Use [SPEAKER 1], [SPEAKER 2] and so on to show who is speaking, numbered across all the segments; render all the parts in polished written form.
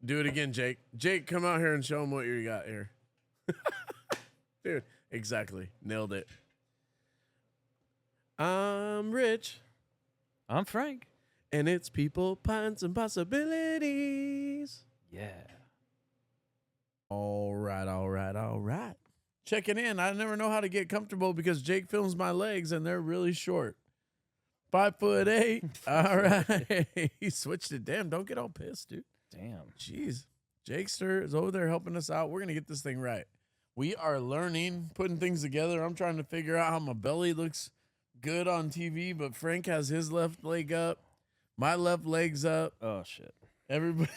[SPEAKER 1] Do it again, Jake. Jake, come out here and show him what you got here. Dude, exactly. Nailed it. I'm Rich.
[SPEAKER 2] I'm Frank.
[SPEAKER 1] And it's people, pints, and possibilities.
[SPEAKER 2] Yeah.
[SPEAKER 1] All right. Checking in. I never know how to get comfortable because Jake films my legs and they're really short. 5'8". All right. He switched it. Damn, don't get all pissed, dude.
[SPEAKER 2] Damn.
[SPEAKER 1] Jeez. Jakester is over there helping us out. We're going to get this thing right. We are learning, putting things together. I'm trying to figure out how my belly looks good on TV, but Frank has his left leg up. My left leg's up.
[SPEAKER 2] Oh, shit.
[SPEAKER 1] Everybody.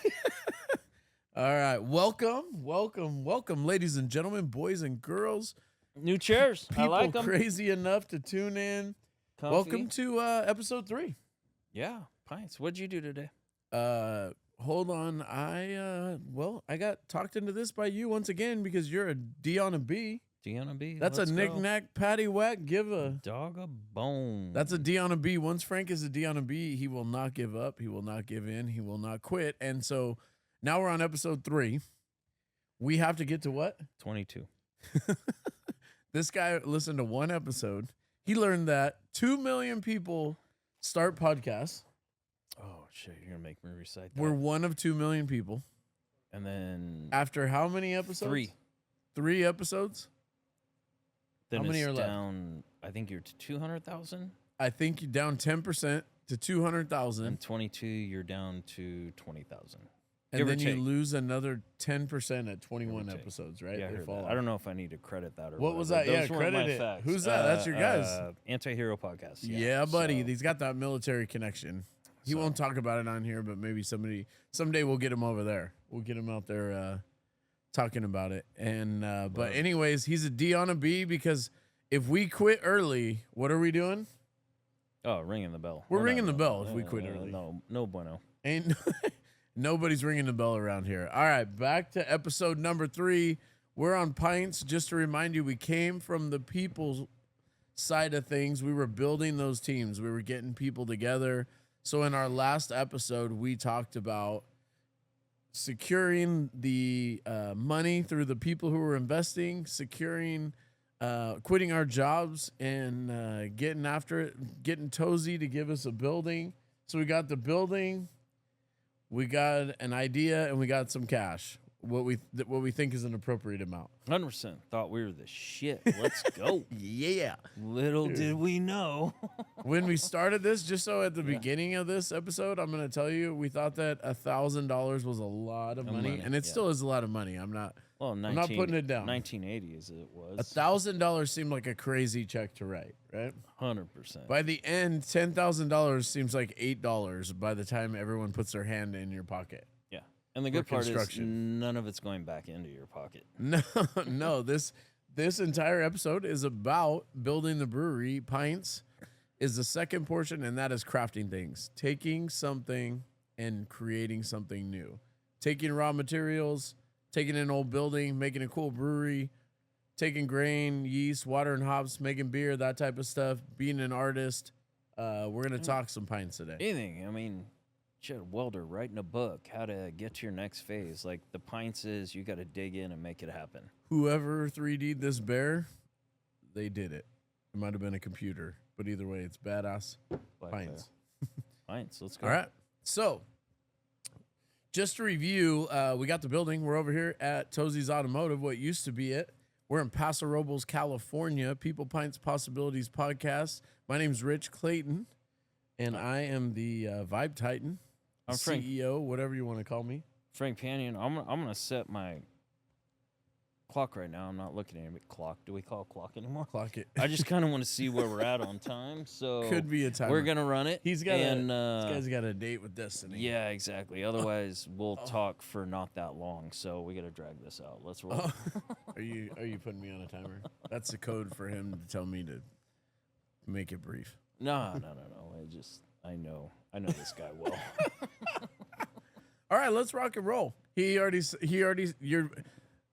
[SPEAKER 1] All right. Welcome, ladies and gentlemen, boys and girls.
[SPEAKER 2] New chairs.
[SPEAKER 1] People
[SPEAKER 2] I like them.
[SPEAKER 1] crazy enough to tune in.
[SPEAKER 2] Comfy.
[SPEAKER 1] Welcome to episode 3.
[SPEAKER 2] Yeah. Pints. What'd you do today?
[SPEAKER 1] Hold on. I got talked into this by you once again because you're a D on a B.
[SPEAKER 2] D on a B.
[SPEAKER 1] That's
[SPEAKER 2] Let's
[SPEAKER 1] a
[SPEAKER 2] go.
[SPEAKER 1] knick-knack, patty-whack, give a...
[SPEAKER 2] Dog a bone.
[SPEAKER 1] That's a D on a B. Once Frank is a D on a B, he will not give up. He will not give in. He will not quit. And so now we're on episode 3. We have to get to what?
[SPEAKER 2] 22.
[SPEAKER 1] This guy listened to one episode. He learned that 2 million people start podcasts.
[SPEAKER 2] Oh, shit. You're going to make me recite that.
[SPEAKER 1] We're one of 2 million people.
[SPEAKER 2] And then...
[SPEAKER 1] After how many episodes?
[SPEAKER 2] 3.
[SPEAKER 1] 3 episodes?
[SPEAKER 2] Then
[SPEAKER 1] How many
[SPEAKER 2] it's
[SPEAKER 1] are left?
[SPEAKER 2] down, I think you're to 200,000.
[SPEAKER 1] I think you're down 10% to 200,000.
[SPEAKER 2] And 22, you're down to 20,000.
[SPEAKER 1] And then you lose another 10% at 21
[SPEAKER 2] take.
[SPEAKER 1] episodes, right?
[SPEAKER 2] Yeah, I
[SPEAKER 1] They
[SPEAKER 2] heard
[SPEAKER 1] fall
[SPEAKER 2] that.
[SPEAKER 1] off.
[SPEAKER 2] I don't know if I need to credit that or
[SPEAKER 1] What was
[SPEAKER 2] whatever.
[SPEAKER 1] that?
[SPEAKER 2] Those
[SPEAKER 1] Yeah,
[SPEAKER 2] weren't
[SPEAKER 1] credit
[SPEAKER 2] my
[SPEAKER 1] it.
[SPEAKER 2] facts.
[SPEAKER 1] Who's that? That's your guys.
[SPEAKER 2] Anti-hero podcast.
[SPEAKER 1] Yeah, buddy.
[SPEAKER 2] So,
[SPEAKER 1] He's got that military connection. He won't talk about it on here, but maybe someday we'll get him over there. We'll get him out there talking about it. And but anyways, he's a D on a B because if we quit early, what are we doing?
[SPEAKER 2] Oh, ringing the bell.
[SPEAKER 1] We're
[SPEAKER 2] not
[SPEAKER 1] ringing the
[SPEAKER 2] doing
[SPEAKER 1] bell
[SPEAKER 2] that.
[SPEAKER 1] if we quit early.
[SPEAKER 2] No bueno.
[SPEAKER 1] Ain't nobody's ringing the bell around here. All right, back to episode number 3. We're on Pints. Just to remind you, we came from the people's side of things. We were building those teams. We were getting people together. So in our last episode, we talked about securing the money through the people who were investing, securing, quitting our jobs, and getting after it, getting Tozy to give us a building. So we got the building, we got an idea, and we got some cash. What we think is an appropriate amount.
[SPEAKER 2] 100% thought we were the shit. Let's go.
[SPEAKER 1] Yeah.
[SPEAKER 2] Little did we know.
[SPEAKER 1] When we started this, just so at the beginning of this episode, I'm going to tell you, we thought that $1,000 was a lot of money, and it still is a lot of money. I'm not putting it down.
[SPEAKER 2] 1980 as it was.
[SPEAKER 1] $1,000 seemed like a crazy check to write, right?
[SPEAKER 2] 100%.
[SPEAKER 1] By the end, $10,000 seems like $8 by the time everyone puts their hand in your pocket.
[SPEAKER 2] Yeah. And the good part is none of it's going back into your pocket.
[SPEAKER 1] No, this entire episode is about building the brewery. Pints is the second portion, and that is crafting things. Taking something and creating something new. Taking raw materials, taking an old building, making a cool brewery, taking grain, yeast, water, and hops, making beer, that type of stuff, being an artist. We're going to talk some pints today.
[SPEAKER 2] Anything. I mean, shit, a welder writing a book, how to get to your next phase. Like the Pints is you got to dig in and make it happen.
[SPEAKER 1] Whoever 3D'd this bear, they did it. It might have been a computer, but either way, it's badass. Pints.
[SPEAKER 2] Pints, let's go.
[SPEAKER 1] All right. So, just to review, we got the building. We're over here at Tozy's Automotive, what used to be it. We're in Paso Robles, California. People, Pints, Possibilities podcast. My name's Rich Clayton, and I am the Vibe Titan.
[SPEAKER 2] I'm Frank.
[SPEAKER 1] CEO, whatever you want to call me.
[SPEAKER 2] Frank Panion. I'm gonna set my clock right now. I'm not looking at it. Clock. Do we call it clock anymore?
[SPEAKER 1] Clock it.
[SPEAKER 2] I just kind of want to see where we're at on time. So
[SPEAKER 1] Could be a timer.
[SPEAKER 2] We're gonna run it.
[SPEAKER 1] This guy's got a date with destiny.
[SPEAKER 2] Yeah, exactly. Otherwise, we'll talk for not that long. So we got to drag this out. Let's roll.
[SPEAKER 1] Are you putting me on a timer? That's the code for him to tell me to make it brief.
[SPEAKER 2] No. I know this guy well.
[SPEAKER 1] All right, let's rock and roll.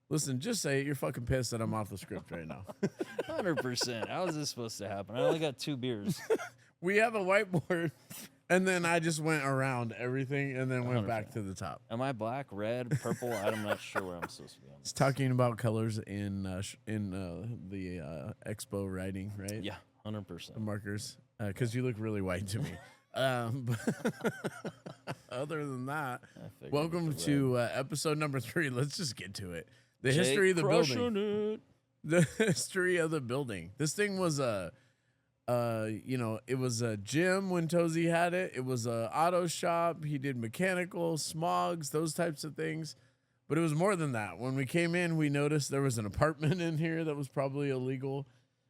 [SPEAKER 1] Listen, just say it. You're fucking pissed that I'm off the script right now.
[SPEAKER 2] 100%. How is this supposed to happen? I only got 2 beers.
[SPEAKER 1] We have a whiteboard And then I just went around everything and then went back
[SPEAKER 2] 100%.
[SPEAKER 1] to the top.
[SPEAKER 2] Am I black, red, purple? I'm not sure where I'm supposed to be on
[SPEAKER 1] It's
[SPEAKER 2] this.
[SPEAKER 1] talking about colors in the expo writing, right?
[SPEAKER 2] Yeah,
[SPEAKER 1] The
[SPEAKER 2] 100%.
[SPEAKER 1] markers, because you look really white to me. But other than that,
[SPEAKER 2] I figured
[SPEAKER 1] welcome
[SPEAKER 2] with the
[SPEAKER 1] to episode number 3. Let's just get to it. The
[SPEAKER 2] Jake
[SPEAKER 1] history of the building.
[SPEAKER 2] crushing it.
[SPEAKER 1] The history of the building. This thing was it was a gym when Tozy had it. It was a auto shop. He did mechanical, smogs, those types of things. But it was more than that. When we came in, we noticed there was an apartment in here that was probably illegal.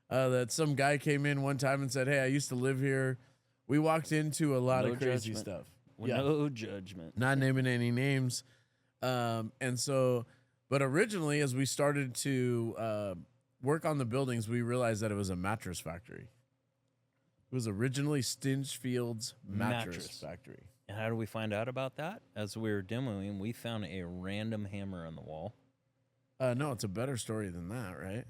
[SPEAKER 1] That some guy came in one time and said, "Hey, I used to live here." We walked into a lot
[SPEAKER 2] No
[SPEAKER 1] of crazy
[SPEAKER 2] judgment.
[SPEAKER 1] stuff.
[SPEAKER 2] No judgment.
[SPEAKER 1] Not naming any names. But originally, as we started to work on the buildings, we realized that it was a mattress factory. It was originally Stinchfield's mattress factory.
[SPEAKER 2] And how do we find out about that? As we were demoing, we found a random hammer on the wall.
[SPEAKER 1] No, it's a better story than that, right?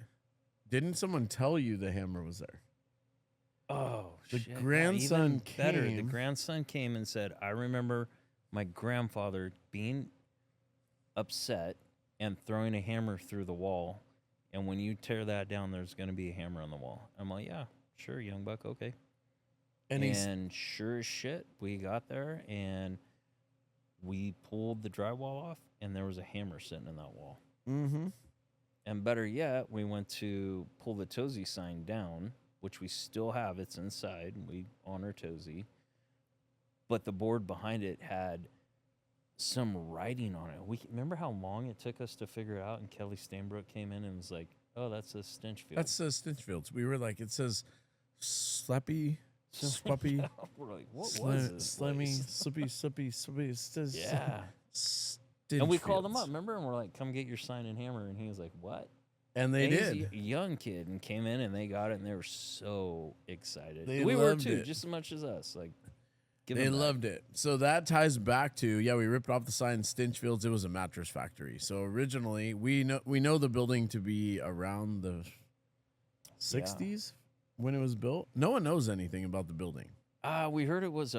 [SPEAKER 1] Didn't someone tell you the hammer was there?
[SPEAKER 2] Oh,
[SPEAKER 1] The
[SPEAKER 2] shit.
[SPEAKER 1] grandson
[SPEAKER 2] Even better. The
[SPEAKER 1] came.
[SPEAKER 2] grandson came and said, I remember my grandfather being upset and throwing a hammer through the wall. And when you tear that down, there's going to be a hammer on the wall. I'm like, yeah, sure, young buck, okay. And sure as shit, we got there and we pulled the drywall off, and there was a hammer sitting in that wall.
[SPEAKER 1] Mm-hmm.
[SPEAKER 2] And better yet, we went to pull the Tozy sign down, which we still have. It's inside. We honor Tozy. But the board behind it had some writing on it. Remember how long it took us to figure it out? And Kelly Stainbrook came in and was like, oh, that's a Stinchfield.
[SPEAKER 1] That's Stinchfield's. We were like, it says slappy, swappy,
[SPEAKER 2] We're like, what was this
[SPEAKER 1] slimmy,
[SPEAKER 2] place?
[SPEAKER 1] slippy. It says
[SPEAKER 2] Yeah. And we called him up, remember? And we're like, come get your sign and hammer. And he was like, what?
[SPEAKER 1] And they
[SPEAKER 2] And
[SPEAKER 1] did.
[SPEAKER 2] he's a young kid and came in and they got it and they were so excited.
[SPEAKER 1] They
[SPEAKER 2] we were
[SPEAKER 1] loved
[SPEAKER 2] too,
[SPEAKER 1] it.
[SPEAKER 2] just as much as us. Like,
[SPEAKER 1] They loved it. So that ties back to, we ripped off the sign Stinchfields. It was a mattress factory. So originally, we know the building to be around the 60s when it was built. No one knows anything about the building.
[SPEAKER 2] We heard it was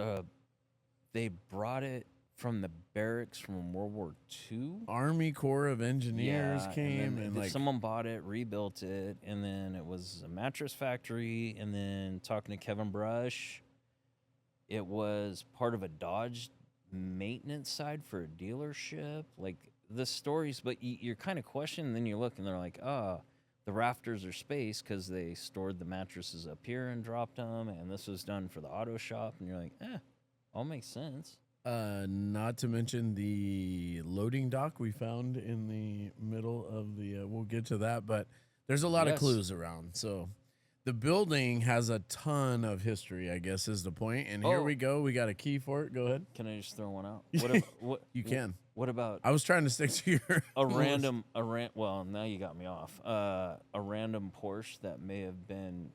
[SPEAKER 2] they brought it from the barracks from World War II.
[SPEAKER 1] Army Corps of Engineers came
[SPEAKER 2] and
[SPEAKER 1] like
[SPEAKER 2] someone bought it, rebuilt it, and then it was a mattress factory. And then talking to Kevin Brush, it was part of a Dodge maintenance side for a dealership. Like the stories, but you're kind of questioning. Then you look and they're like, the rafters are space because they stored the mattresses up here and dropped them. And this was done for the auto shop. And you're like, all makes sense.
[SPEAKER 1] Not to mention the loading dock we found in the middle of the. We'll get to that, but there's a lot of clues around. So the building has a ton of history, I guess, is the point. And here we go. We got a key for it. Go ahead.
[SPEAKER 2] Can I just throw one out? What
[SPEAKER 1] You can.
[SPEAKER 2] What about
[SPEAKER 1] I was trying to stick to your
[SPEAKER 2] well, now you got me off. A random Porsche that may have been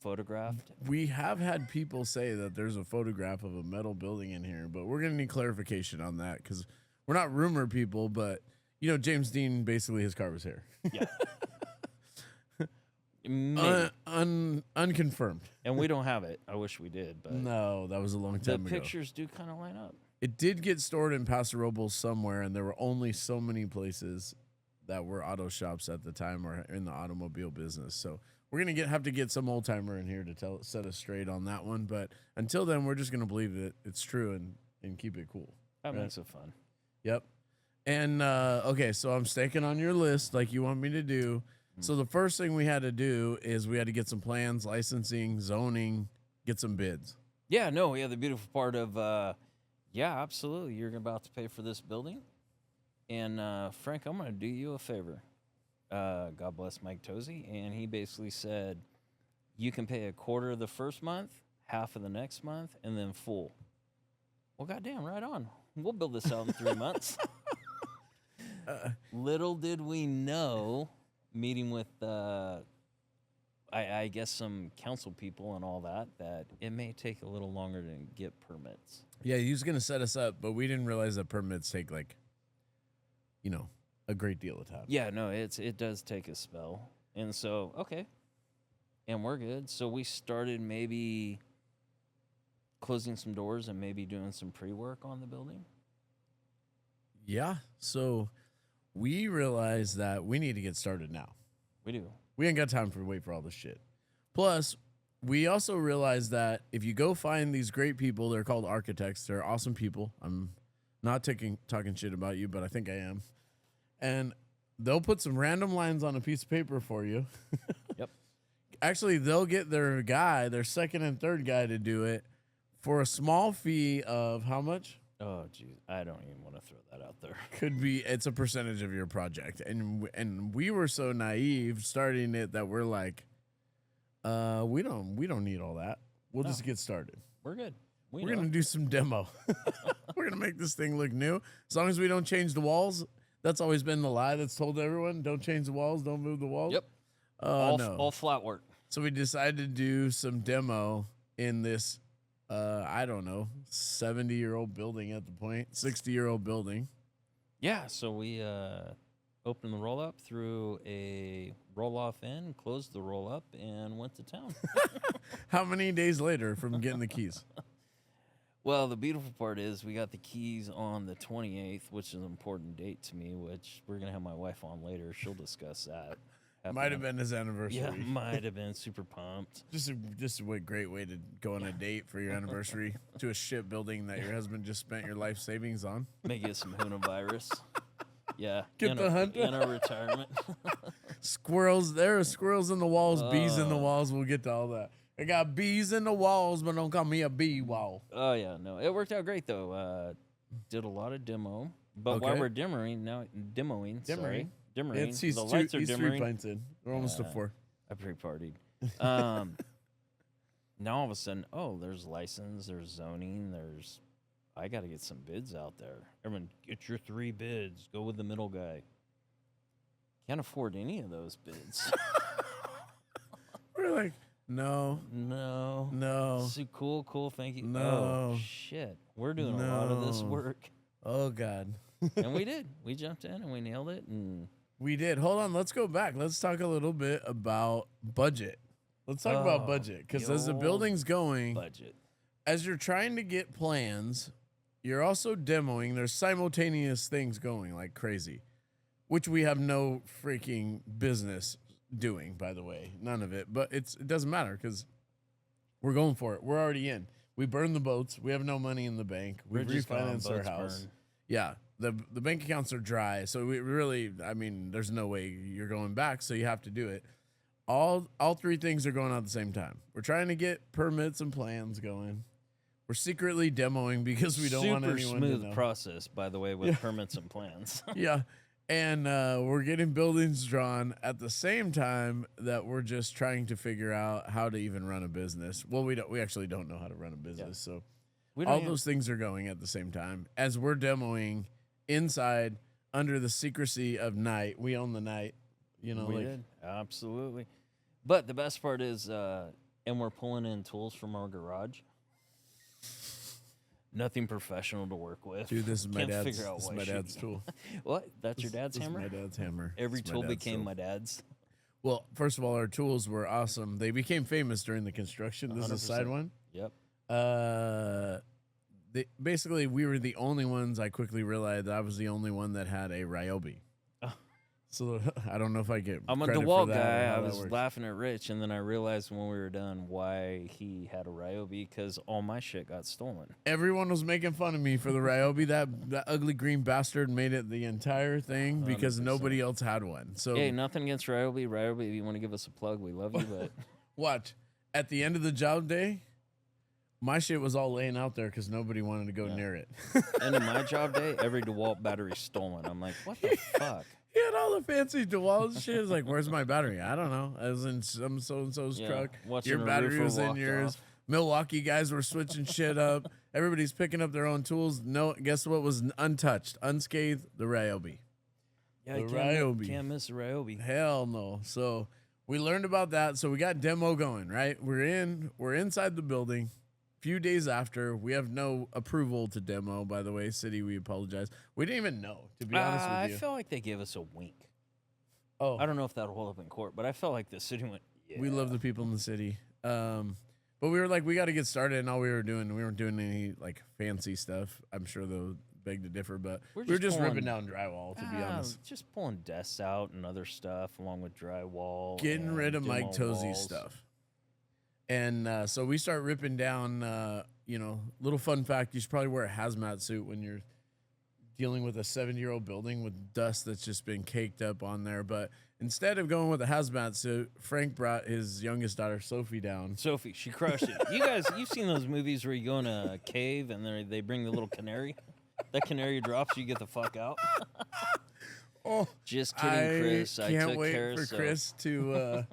[SPEAKER 2] photographed.
[SPEAKER 1] We have had people say that there's a photograph of a metal building in here, but we're going to need clarification on that because we're not rumor people, but, James Dean, basically his car was here.
[SPEAKER 2] Yeah.
[SPEAKER 1] Unconfirmed.
[SPEAKER 2] And we don't have it. I wish we did, but
[SPEAKER 1] no, that was a long time ago.
[SPEAKER 2] The pictures do kind of line up.
[SPEAKER 1] It did get stored in Paso Robles somewhere, and there were only so many places that were auto shops at the time or in the automobile business. So we're gonna have to get some old timer in here to set us straight on that one. But until then, we're just gonna believe that it's true and keep it cool.
[SPEAKER 2] That makes it fun.
[SPEAKER 1] Yep. And okay, so I'm staking on your list like you want me to do. So the first thing we had to do is we had to get some plans, licensing, zoning, get some bids.
[SPEAKER 2] Yeah, no, the beautiful part of, absolutely. You're about to pay for this building. And Frank, I'm going to do you a favor. God bless Mike Tozy. And he basically said, you can pay a quarter of the first month, half of the next month, and then full. Well, goddamn, right on. We'll build this out in 3 months. Little did we know, meeting with, I guess, some council people and all that it may take a little longer to get permits.
[SPEAKER 1] Yeah, he was going to set us up, but we didn't realize that permits take, a great deal of time.
[SPEAKER 2] Yeah, no, it does take a spell. And so, okay. And we're good. So we started maybe closing some doors and maybe doing some pre-work on the building.
[SPEAKER 1] Yeah. So we realized that we need to get started now.
[SPEAKER 2] We do.
[SPEAKER 1] We ain't got time for wait for all this shit. Plus, we also realized that if you go find these great people, they're called architects. They're awesome people. I'm not talking shit about you, but I think I am. And they'll put some random lines on a piece of paper for you.
[SPEAKER 2] Yep.
[SPEAKER 1] Actually, they'll get their second and third guy to do it for a small fee of how much?
[SPEAKER 2] Oh, geez. I don't even want to throw that out there.
[SPEAKER 1] It's a percentage of your project. And we were so naive starting it that we're like, we don't need all that. We'll just get started.
[SPEAKER 2] We're good.
[SPEAKER 1] We're going to do some demo. We're going to make this thing look new. As long as we don't change the walls. That's always been the lie that's told to everyone. Don't change the walls. Don't move the walls.
[SPEAKER 2] Yep. All flat work.
[SPEAKER 1] So we decided to do some demo in this, I don't know, 70-year-old building at the point, 60-year-old building.
[SPEAKER 2] Yeah. So we opened the roll up, threw a roll off in, closed the roll up, and went to town.
[SPEAKER 1] How many days later from getting the keys?
[SPEAKER 2] Well, the beautiful part is we got the keys on the 28th, which is an important date to me, which we're going to have my wife on later. She'll discuss that.
[SPEAKER 1] Might have been his anniversary.
[SPEAKER 2] Yeah, might have been super pumped.
[SPEAKER 1] Just a great way to go on a date for your anniversary to a shit building that your husband just spent your life savings on.
[SPEAKER 2] May get some Huna virus. Yeah.
[SPEAKER 1] Get the hunt.
[SPEAKER 2] In a retirement.
[SPEAKER 1] Squirrels. There are squirrels in the walls, bees in the walls. We'll get to all that. I got bees in the walls, but don't call me a bee wall.
[SPEAKER 2] Oh, yeah. No, it worked out great, though. Did a lot of demo. But while we're demoing, sorry. Dimmering.
[SPEAKER 1] He's
[SPEAKER 2] the lights are
[SPEAKER 1] he's
[SPEAKER 2] dimmering.
[SPEAKER 1] 3 pints in. We're almost to 4.
[SPEAKER 2] I pre-partied. Now all of a sudden, there's license, there's zoning, I got to get some bids out there. Everyone, get your 3 bids. Go with the middle guy. Can't afford any of those bids.
[SPEAKER 1] We're like, no.
[SPEAKER 2] So cool. Thank you.
[SPEAKER 1] No.
[SPEAKER 2] Oh, shit. We're doing a lot of this work.
[SPEAKER 1] Oh, God.
[SPEAKER 2] And we did. We jumped in and we nailed it. And
[SPEAKER 1] we did. Hold on. Let's go back. Let's talk a little bit about budget. Let's talk about budget. Because as the building's going,
[SPEAKER 2] budget.
[SPEAKER 1] As you're trying to get plans, you're also demoing. There's simultaneous things going like crazy, which we have no freaking business doing, by the way. None of it. But it doesn't matter because we're going for it. We're already in. We burned the boats. We have no money in the bank. We refinanced our house. Yeah. The bank accounts are dry. So we really, there's no way you're going back. So you have to do it. All 3 things are going on at the same time. We're trying to get permits and plans going. We're secretly demoing because we don't want anyone to know.
[SPEAKER 2] Super smooth process, by the way, with permits and plans.
[SPEAKER 1] Yeah. And we're getting buildings drawn at the same time that we're just trying to figure out how to even run a business. Well, we actually don't know how to run a business. So all those things are going at the same time as we're demoing inside under the secrecy of night. We own the night,
[SPEAKER 2] We did. Absolutely. But the best part is, and we're pulling in tools from our garage. Nothing professional to work with.
[SPEAKER 1] Dude, this is my dad's tool.
[SPEAKER 2] What? That's your dad's hammer?
[SPEAKER 1] This is my dad's hammer.
[SPEAKER 2] Every tool became my dad's.
[SPEAKER 1] Well, first of all, our tools were awesome. They became famous during the construction. This 100%. Is a side one.
[SPEAKER 2] Yep.
[SPEAKER 1] Basically, we were the only ones. I quickly realized that I was the only one that had a Ryobi. So I don't know if I get.
[SPEAKER 2] I'm a DeWalt guy. I was laughing at Rich, and then I realized when we were done why he had a Ryobi, because all my shit got stolen.
[SPEAKER 1] Everyone was making fun of me for the Ryobi. That ugly green bastard made it the entire thing because 100%. Nobody else had one. So
[SPEAKER 2] hey, nothing against Ryobi. Ryobi, if you want to give us a plug, we love you. But
[SPEAKER 1] watch at the end of the job day. My shit was all laying out there because nobody wanted to go near it.
[SPEAKER 2] End of my job day, every DeWalt battery stolen. I'm like, what the fuck?
[SPEAKER 1] He had all the fancy DeWalt shit. It's like, where's my battery? I don't know. I was in some so-and-so's truck. Your battery was in yours. Off. Milwaukee guys were switching shit up. Everybody's picking up their own tools. No, guess what was untouched, unscathed? The Ryobi.
[SPEAKER 2] Yeah, the Ryobi. Can't miss the Ryobi.
[SPEAKER 1] Hell no. So we learned about that. So we got demo going, right? We're inside the building. Few days after, we have no approval to demo, by the way. City, we apologize. We didn't even know, to be honest with you.
[SPEAKER 2] I feel like they gave us a wink.
[SPEAKER 1] Oh.
[SPEAKER 2] I don't know if that'll hold up in court, but I felt like the city went, yeah.
[SPEAKER 1] We love the people in the city. But we were like, we got to get started, and all we weren't doing any like fancy stuff. I'm sure they'll beg to differ, but we were just ripping down drywall, to be honest.
[SPEAKER 2] Just pulling desks out and other stuff along with drywall.
[SPEAKER 1] Getting rid of Mike
[SPEAKER 2] demo
[SPEAKER 1] Tozzi's
[SPEAKER 2] walls.
[SPEAKER 1] stuff. And so we start ripping down, little fun fact, you should probably wear a hazmat suit when you're dealing with a 70-year-old building with dust that's just been caked up on there. But instead of going with a hazmat suit, Frank brought his youngest daughter, Sophie, down.
[SPEAKER 2] Sophie, she crushed it. You guys, you've seen those movies where you go in a cave and they bring the little canary? That canary drops, you get the fuck out.
[SPEAKER 1] Oh,
[SPEAKER 2] just kidding, Chris. I
[SPEAKER 1] can't
[SPEAKER 2] took
[SPEAKER 1] wait
[SPEAKER 2] care
[SPEAKER 1] for
[SPEAKER 2] of
[SPEAKER 1] Chris to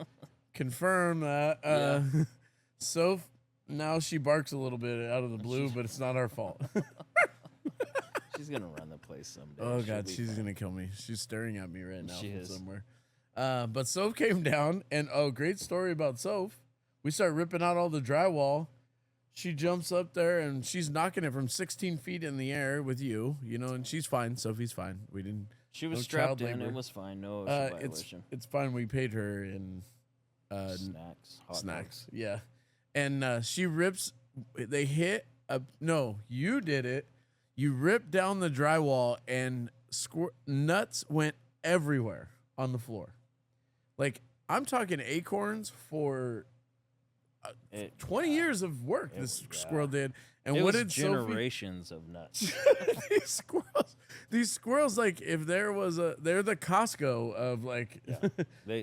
[SPEAKER 1] confirm that. Soph, now she barks a little bit out of the blue, but it's not our fault.
[SPEAKER 2] She's gonna run the place someday.
[SPEAKER 1] Oh God, she's gonna kill me. She's staring at me right now
[SPEAKER 2] She
[SPEAKER 1] from
[SPEAKER 2] is.
[SPEAKER 1] somewhere. But Soph came down, and great story about Soph. We start ripping out all the drywall. She jumps up there, and she's knocking it from 16 feet in the air with you, and she's fine. Sophie's fine. We didn't.
[SPEAKER 2] She was
[SPEAKER 1] no
[SPEAKER 2] strapped
[SPEAKER 1] child
[SPEAKER 2] in.
[SPEAKER 1] labor.
[SPEAKER 2] It was fine. No OSHA violation.
[SPEAKER 1] It's fine. We paid her in
[SPEAKER 2] Snacks. Hot
[SPEAKER 1] snacks.
[SPEAKER 2] dogs.
[SPEAKER 1] Yeah, and she rips. They hit a no. You did it. You ripped down the drywall, and nuts went everywhere on the floor. Like, I'm talking acorns for 20 years of work this squirrel did. And
[SPEAKER 2] It
[SPEAKER 1] what
[SPEAKER 2] was
[SPEAKER 1] did
[SPEAKER 2] generations of nuts.
[SPEAKER 1] these squirrels, like, if they're the Costco of like,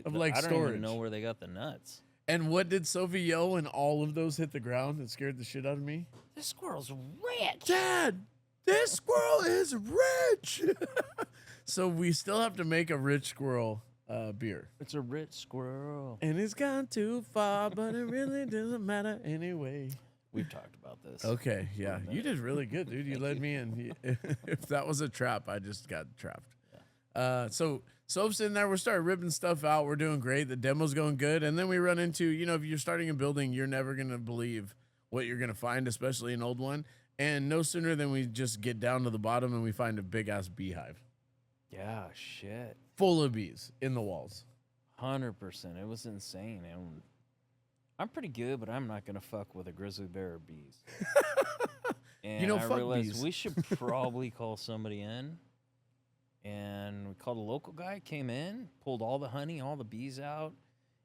[SPEAKER 1] of like
[SPEAKER 2] I don't
[SPEAKER 1] storage.
[SPEAKER 2] even know where they got the nuts.
[SPEAKER 1] And what did Sophie yell when all of those hit the ground? It scared the shit out of me.
[SPEAKER 2] This squirrel's rich.
[SPEAKER 1] Dad, this squirrel is rich. So we still have to make a rich squirrel beer.
[SPEAKER 2] It's a rich squirrel.
[SPEAKER 1] And it's gone too far, but it really doesn't matter anyway.
[SPEAKER 2] We've talked about this.
[SPEAKER 1] Okay, yeah. You did really good, dude. You led me in. If that was a trap, I just got trapped. Yeah. So Soph's in there. We're starting ripping stuff out. We're doing great. The demo's going good. And then we run into, if you're starting a building, you're never going to believe what you're going to find, especially an old one. And no sooner than we just get down to the bottom and we find a big-ass beehive.
[SPEAKER 2] Yeah, shit.
[SPEAKER 1] Full of bees in the walls.
[SPEAKER 2] 100%. It was insane. And I'm pretty good, but I'm not going to fuck with a grizzly bear or bees. And I
[SPEAKER 1] fuck
[SPEAKER 2] realized
[SPEAKER 1] bees.
[SPEAKER 2] we should probably call somebody in. And we called a local guy, came in, pulled all the honey, all the bees out.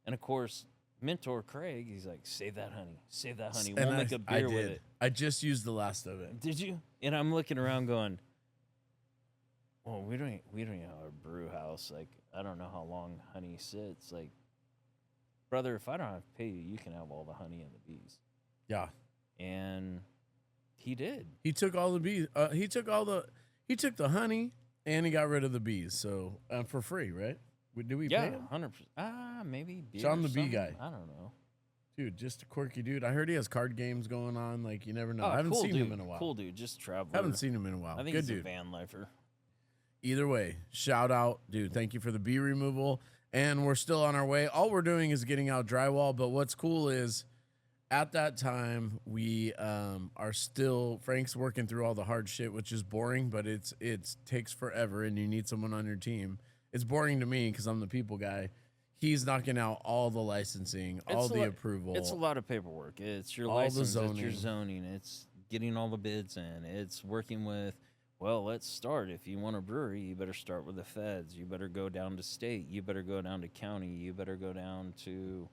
[SPEAKER 2] And, of course, mentor Craig, he's like, save that honey. Save that honey. We'll make a beer with it.
[SPEAKER 1] I just used the last of it.
[SPEAKER 2] Did you? And I'm looking around going, well, we don't have a brew house. Like, I don't know how long honey sits. Like, brother, if I don't have to pay you, you can have all the honey and the bees.
[SPEAKER 1] Yeah.
[SPEAKER 2] And he did.
[SPEAKER 1] He took all the bees. He took the honey and he got rid of the bees. So for free, right? Did we pay him?
[SPEAKER 2] 100%. Maybe beer
[SPEAKER 1] Sean
[SPEAKER 2] or
[SPEAKER 1] the bee
[SPEAKER 2] something.
[SPEAKER 1] guy.
[SPEAKER 2] I don't know.
[SPEAKER 1] Dude, just a quirky dude. I heard he has card games going on. Like, you never know.
[SPEAKER 2] Oh,
[SPEAKER 1] I haven't
[SPEAKER 2] cool
[SPEAKER 1] seen
[SPEAKER 2] dude.
[SPEAKER 1] him in a while.
[SPEAKER 2] Cool dude. Just traveler.
[SPEAKER 1] Haven't seen him in a while.
[SPEAKER 2] I think
[SPEAKER 1] Good
[SPEAKER 2] he's
[SPEAKER 1] dude.
[SPEAKER 2] a van lifer.
[SPEAKER 1] Either way, shout out, dude. Thank you for the bee removal. And we're still on our way. All we're doing is getting out drywall. But what's cool is at that time, we are still, Frank's working through all the hard shit, which is boring, but it takes forever and you need someone on your team. It's boring to me because I'm the people guy. He's knocking out all the licensing, all the approval.
[SPEAKER 2] It's a lot of paperwork. It's your
[SPEAKER 1] all the
[SPEAKER 2] license, it's your
[SPEAKER 1] zoning.
[SPEAKER 2] zoning, it's getting all the bids in. It's working with, well, let's start. If you want a brewery, you better start with the feds. You better go down to state. You better go down to county. You better go down to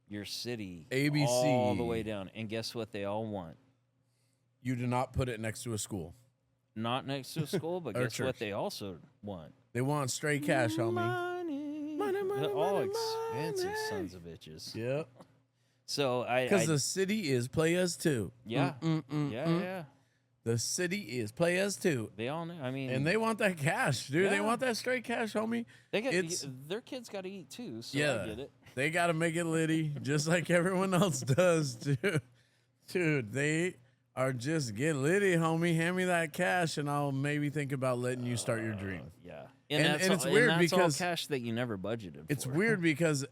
[SPEAKER 2] your city.
[SPEAKER 1] ABC.
[SPEAKER 2] All the way down. And guess what they all want?
[SPEAKER 1] You do not put it next to a school.
[SPEAKER 2] Not next to a school, but
[SPEAKER 1] Or
[SPEAKER 2] guess what
[SPEAKER 1] church.
[SPEAKER 2] they also want?
[SPEAKER 1] They want straight cash, homie.
[SPEAKER 2] Money.
[SPEAKER 1] Money, money,
[SPEAKER 2] They're all
[SPEAKER 1] money,
[SPEAKER 2] expensive
[SPEAKER 1] money.
[SPEAKER 2] sons of bitches.
[SPEAKER 1] Yep.
[SPEAKER 2] So
[SPEAKER 1] Because the city is players too.
[SPEAKER 2] yeah, yeah.
[SPEAKER 1] The city is players too.
[SPEAKER 2] They all know. I mean,
[SPEAKER 1] And they want that cash, dude. They
[SPEAKER 2] Yeah.
[SPEAKER 1] want that straight cash, homie.
[SPEAKER 2] they got
[SPEAKER 1] it's-
[SPEAKER 2] their kids got to eat too. So
[SPEAKER 1] Yeah.
[SPEAKER 2] I get it.
[SPEAKER 1] They got to make it litty, just like everyone else does, dude. Dude, they are just get litty, homie. Hand me that cash, and I'll maybe think about letting you start your dream.
[SPEAKER 2] Yeah,
[SPEAKER 1] And
[SPEAKER 2] that's
[SPEAKER 1] it's
[SPEAKER 2] all,
[SPEAKER 1] weird
[SPEAKER 2] and that's
[SPEAKER 1] because-
[SPEAKER 2] all cash that you never budgeted.
[SPEAKER 1] It's
[SPEAKER 2] for.
[SPEAKER 1] weird because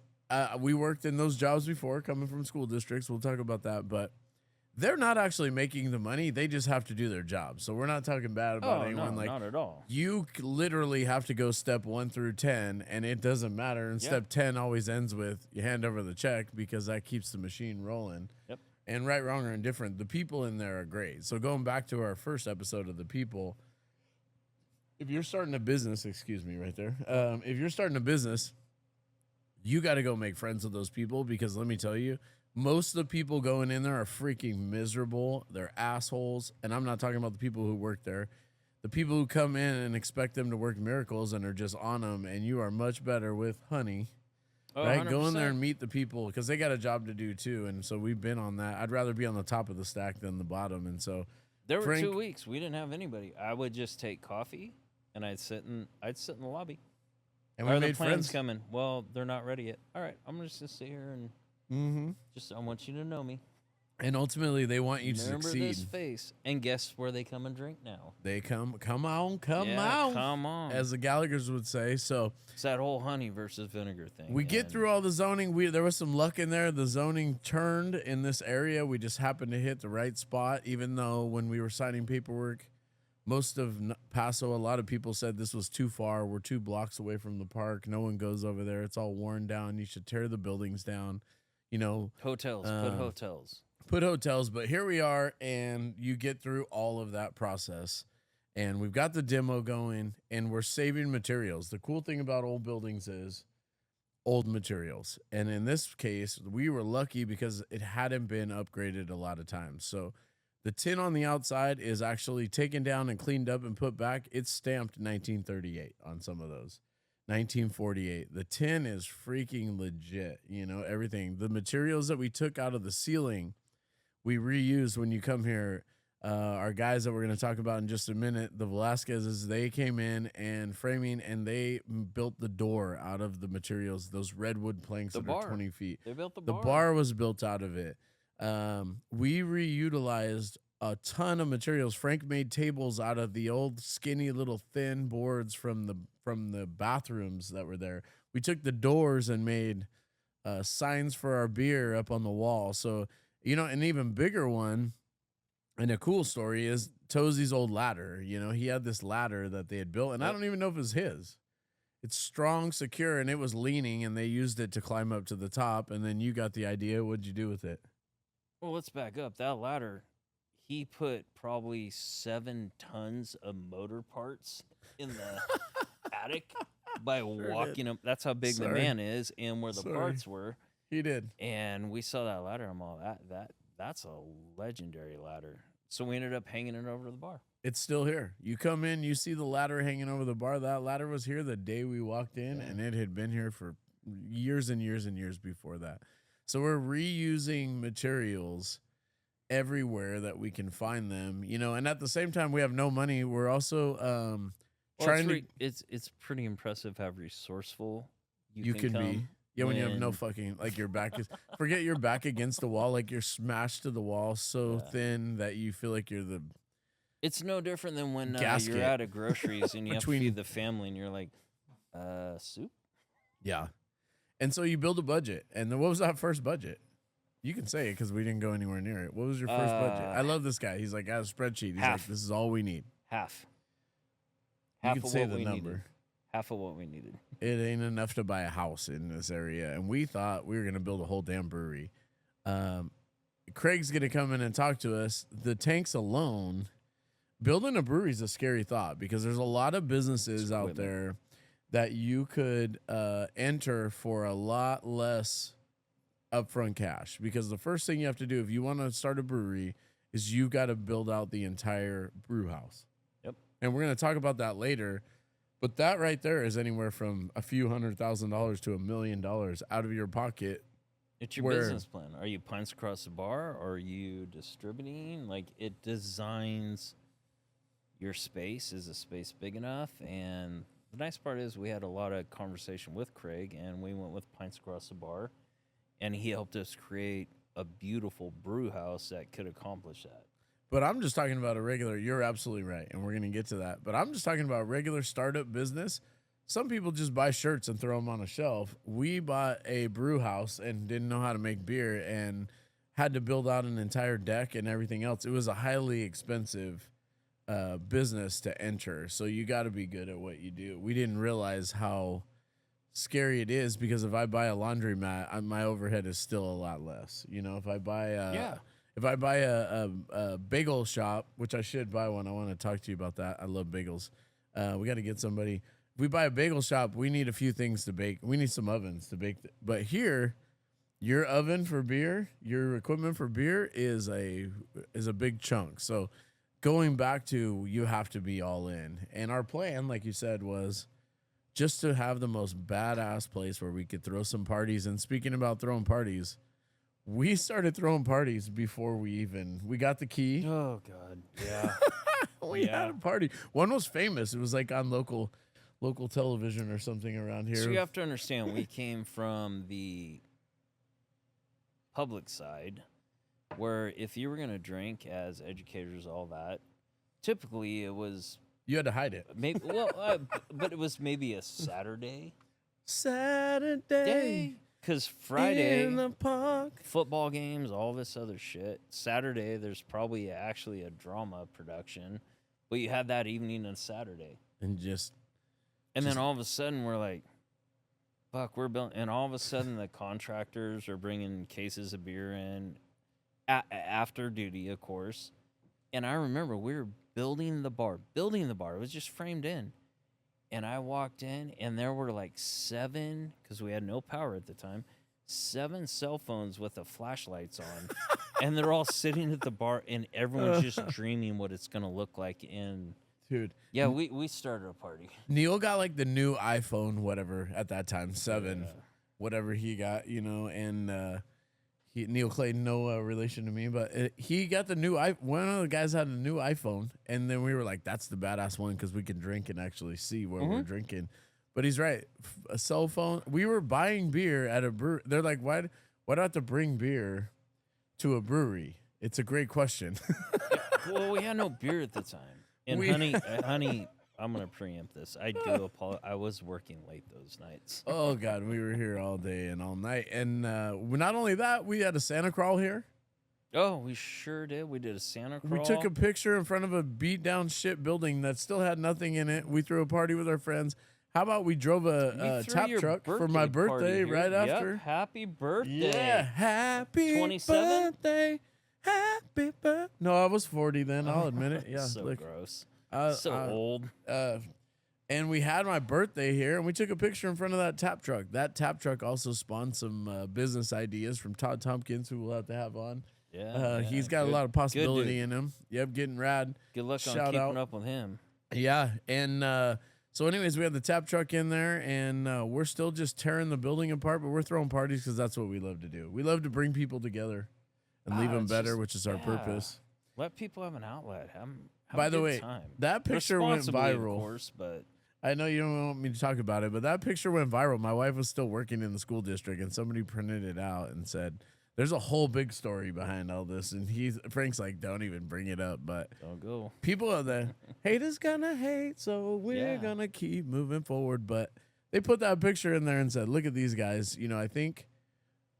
[SPEAKER 1] we worked in those jobs before, coming from school districts. We'll talk about that, but they're not actually making the money. They just have to do their job. So we're not talking bad about
[SPEAKER 2] Oh
[SPEAKER 1] anyone.
[SPEAKER 2] no,
[SPEAKER 1] Like,
[SPEAKER 2] not at all.
[SPEAKER 1] you literally have to go step 1 through 10, and it doesn't matter. And
[SPEAKER 2] Yeah.
[SPEAKER 1] step 10 always ends with you hand over the check because that keeps the machine rolling.
[SPEAKER 2] Yep.
[SPEAKER 1] And right, wrong, or indifferent, the people in there are great. So going back to our first episode of the people, if you're starting a business, excuse me, right there. If you're starting a business, you got to go make friends with those people because let me tell you, most of the people going in there are freaking miserable. They're assholes. And I'm not talking about the people who work there. The people who come in and expect them to work miracles and are just on them, and you are much better with honey.
[SPEAKER 2] Oh,
[SPEAKER 1] Right?
[SPEAKER 2] 100%.
[SPEAKER 1] Go in there and meet the people because they got a job to do too. And so we've been on that. I'd rather be on the top of the stack than the bottom. And so
[SPEAKER 2] There were
[SPEAKER 1] Frank,
[SPEAKER 2] 2 weeks we didn't have anybody. I would just take coffee and I'd sit in the lobby.
[SPEAKER 1] and we
[SPEAKER 2] Are the
[SPEAKER 1] made
[SPEAKER 2] plans
[SPEAKER 1] friends.
[SPEAKER 2] coming? Well, they're not ready yet. All right, I'm just gonna sit here and I want you to know me.
[SPEAKER 1] And ultimately, they want you to
[SPEAKER 2] Remember
[SPEAKER 1] succeed.
[SPEAKER 2] this face, and guess where they come and drink now?
[SPEAKER 1] They come on,
[SPEAKER 2] Yeah, come on.
[SPEAKER 1] as the Gallaghers would say. So
[SPEAKER 2] It's that whole honey versus vinegar thing.
[SPEAKER 1] we get
[SPEAKER 2] and
[SPEAKER 1] through all the zoning. There was some luck in there. The zoning turned in this area. We just happened to hit the right spot, even though when we were signing paperwork, most of Paso, a lot of people said this was too far. We're 2 blocks away from the park. No one goes over there. It's all worn down. You should tear the buildings down. You know,
[SPEAKER 2] hotels. Put hotels.
[SPEAKER 1] put hotels, but here we are, and you get through all of that process, and we've got the demo going, and we're saving materials. The cool thing about old buildings is old materials, and in this case, we were lucky because it hadn't been upgraded a lot of times. So the tin on the outside is actually taken down and cleaned up and put back. It's stamped 1938 on some of those. 1948. The tin is freaking legit, you know, everything. The materials that we took out of the ceiling we reused when you come here. Our guys that we're going to talk about in just a minute, the Velasquez's, they came in and framing, and they built the door out of the materials, those redwood planks
[SPEAKER 2] The
[SPEAKER 1] that
[SPEAKER 2] bar.
[SPEAKER 1] are 20 feet.
[SPEAKER 2] They built the
[SPEAKER 1] The
[SPEAKER 2] bar.
[SPEAKER 1] bar was built out of it. We reutilized a ton of materials. Frank made tables out of the old skinny little thin boards from the bathrooms that were there. We took the doors and made signs for our beer up on the wall. So, you know, an even bigger one and a cool story is Tozie's old ladder. You know, he had this ladder that they had built, and I
[SPEAKER 2] Yep.
[SPEAKER 1] don't even know if it was his. It's strong, secure, and it was leaning, and they used it to climb up to the top. And then you got the idea. What'd you do with it?
[SPEAKER 2] Well, let's back up. That ladder, he put probably 7 tons of motor parts in the attic by walking up. That's how big the
[SPEAKER 1] Sorry.
[SPEAKER 2] man is and where the
[SPEAKER 1] Sorry.
[SPEAKER 2] parts were.
[SPEAKER 1] He did.
[SPEAKER 2] And we saw that ladder. I'm all that's a legendary ladder. So we ended up hanging it over the bar.
[SPEAKER 1] It's still here. You come in, you see the ladder hanging over the bar. That ladder was here the day we walked in,
[SPEAKER 2] Yeah.
[SPEAKER 1] and it had been here for years and years and years before that. So we're reusing materials everywhere that we can find them, you know, and at the same time, we have no money. We're also
[SPEAKER 2] Well,
[SPEAKER 1] trying to.
[SPEAKER 2] it's pretty impressive how resourceful
[SPEAKER 1] You can be.
[SPEAKER 2] come
[SPEAKER 1] Yeah, when you have no
[SPEAKER 2] when-
[SPEAKER 1] fucking, like your back is, forget your back against the wall, like you're smashed to the wall so
[SPEAKER 2] Yeah.
[SPEAKER 1] thin that you feel like you're the.
[SPEAKER 2] It's no different than when
[SPEAKER 1] Gasket.
[SPEAKER 2] you're out of groceries and you have to
[SPEAKER 1] Between-
[SPEAKER 2] feed the family and you're like, soup?
[SPEAKER 1] Yeah. And so you build a budget. And then what was that first budget? You can say it because we didn't go anywhere near it. What was your first budget? I love this guy. He's like, I have a spreadsheet. He's like,
[SPEAKER 2] half.
[SPEAKER 1] this is all we need.
[SPEAKER 2] Half.
[SPEAKER 1] You
[SPEAKER 2] Half
[SPEAKER 1] can
[SPEAKER 2] of
[SPEAKER 1] say
[SPEAKER 2] what
[SPEAKER 1] the
[SPEAKER 2] we
[SPEAKER 1] number.
[SPEAKER 2] needed. Half of what we needed.
[SPEAKER 1] It ain't enough to buy a house in this area. And we thought we were going to build a whole damn brewery. Craig's going to come in and talk to us. The tanks alone, building a brewery is a scary thought because there's a lot of businesses out
[SPEAKER 2] Equipment.
[SPEAKER 1] there that you could enter for a lot less upfront cash. Because the first thing you have to do if you want to start a brewery is you got to build out the entire brew house.
[SPEAKER 2] Yep.
[SPEAKER 1] And we're going to talk about that later. But that right there is anywhere from a few $100,000 to $1 million out of your pocket.
[SPEAKER 2] It's your
[SPEAKER 1] Where-
[SPEAKER 2] business plan. Are you pints across the bar? Or are you distributing? Like, it designs your space. Is the space big enough? And the nice part is we had a lot of conversation with Craig, and we went with pints across the bar, and he helped us create a beautiful brew house that could accomplish that.
[SPEAKER 1] But I'm just talking about a regular, you're absolutely right, and we're going to get to that. But I'm just talking about regular startup business. Some people just buy shirts and throw them on a shelf. We bought a brew house and didn't know how to make beer and had to build out an entire deck and everything else. It was a highly expensive business to enter. So you got to be good at what you do. We didn't realize how scary it is because if I buy a laundromat, my overhead is still a lot less. You know, if I buy if I buy a bagel shop, which I should buy one, I want to talk to you about that. I love bagels. We got to get somebody. If we buy a bagel shop, we need a few things to bake. We need some ovens to bake. But here, your oven for beer, your equipment for beer is a big chunk. So going back to, you have to be all in. And our plan, like you said, was just to have the most badass place where we could throw some parties. And speaking about throwing parties, we started throwing parties before we got the key.
[SPEAKER 2] Oh God, yeah.
[SPEAKER 1] We had a party. One was famous. It was like on local television or something around here.
[SPEAKER 2] So you have to understand, we came from the public side, where if you were going to drink as educators, all that, typically it was
[SPEAKER 1] You had to hide it.
[SPEAKER 2] maybe but it was maybe a Saturday
[SPEAKER 1] Saturday
[SPEAKER 2] because Friday
[SPEAKER 1] in the park.
[SPEAKER 2] football games, all this other shit. Saturday there's probably actually a drama production, but you had that evening on Saturday,
[SPEAKER 1] And
[SPEAKER 2] then all of a sudden we're like, fuck, we're building, and all of a sudden the contractors are bringing cases of beer in after duty, of course. And I remember we were building the bar. It was just framed in. And I walked in, and there were like 7, because we had no power at the time, 7 cell phones with the flashlights on. And they're all sitting at the bar, and everyone's just dreaming what it's going to look like in.
[SPEAKER 1] Dude.
[SPEAKER 2] Yeah, we started a party.
[SPEAKER 1] Neil got like the new iPhone, whatever, at that time, 7, whatever he got, and Neil Clayton, no relation to me, but he got the new one of the guys had a new iPhone, and then we were like, that's the badass one because we can drink and actually see where we're drinking. But he's right, a cell phone. We were buying beer at a brewery. They're like, why do I have to bring beer to a brewery? It's a great question.
[SPEAKER 2] Well, we had no beer at the time. And honey, I'm gonna preempt this. I do apologize. I was working late those nights.
[SPEAKER 1] Oh God, we were here all day and all night, and not only that, we had a Santa crawl here.
[SPEAKER 2] Oh, we sure did. We did a Santa crawl.
[SPEAKER 1] We took a picture in front of a beat down shit building that still had nothing in it. We threw a party with our friends. How about we drove a tap truck for my birthday right after?
[SPEAKER 2] Happy birthday!
[SPEAKER 1] Yeah, happy
[SPEAKER 2] 27?
[SPEAKER 1] birthday. Happy birthday. No, I was 40 then. I'll admit it. Yeah,
[SPEAKER 2] so
[SPEAKER 1] look,
[SPEAKER 2] gross.
[SPEAKER 1] so
[SPEAKER 2] Old.
[SPEAKER 1] And we had my birthday here, and we took a picture in front of that tap truck. That tap truck also spawned some business ideas from Todd Tompkins, who we'll have to have on.
[SPEAKER 2] Yeah,
[SPEAKER 1] he's got a lot of possibility in him. Yep, getting rad.
[SPEAKER 2] Good luck on
[SPEAKER 1] Shout
[SPEAKER 2] keeping
[SPEAKER 1] out.
[SPEAKER 2] up with him.
[SPEAKER 1] Yeah, and so anyways, we had the tap truck in there, and we're still just tearing the building apart, but we're throwing parties because that's what we love to do. We love to bring people together and leave them better, which is our purpose.
[SPEAKER 2] Let people have an outlet. Have
[SPEAKER 1] By
[SPEAKER 2] a
[SPEAKER 1] the
[SPEAKER 2] good
[SPEAKER 1] way,
[SPEAKER 2] time.
[SPEAKER 1] that picture went
[SPEAKER 2] Responsibly,
[SPEAKER 1] viral.
[SPEAKER 2] of course, but
[SPEAKER 1] I know you don't want me to talk about it, but that picture went viral. My wife was still working in the school district, and somebody printed it out and said, there's a whole big story behind all this. And Frank's like, don't even bring it up. But
[SPEAKER 2] don't go.
[SPEAKER 1] people are the haters gonna hate, so we're gonna keep moving forward. But they put that picture in there and said, look at these guys. I think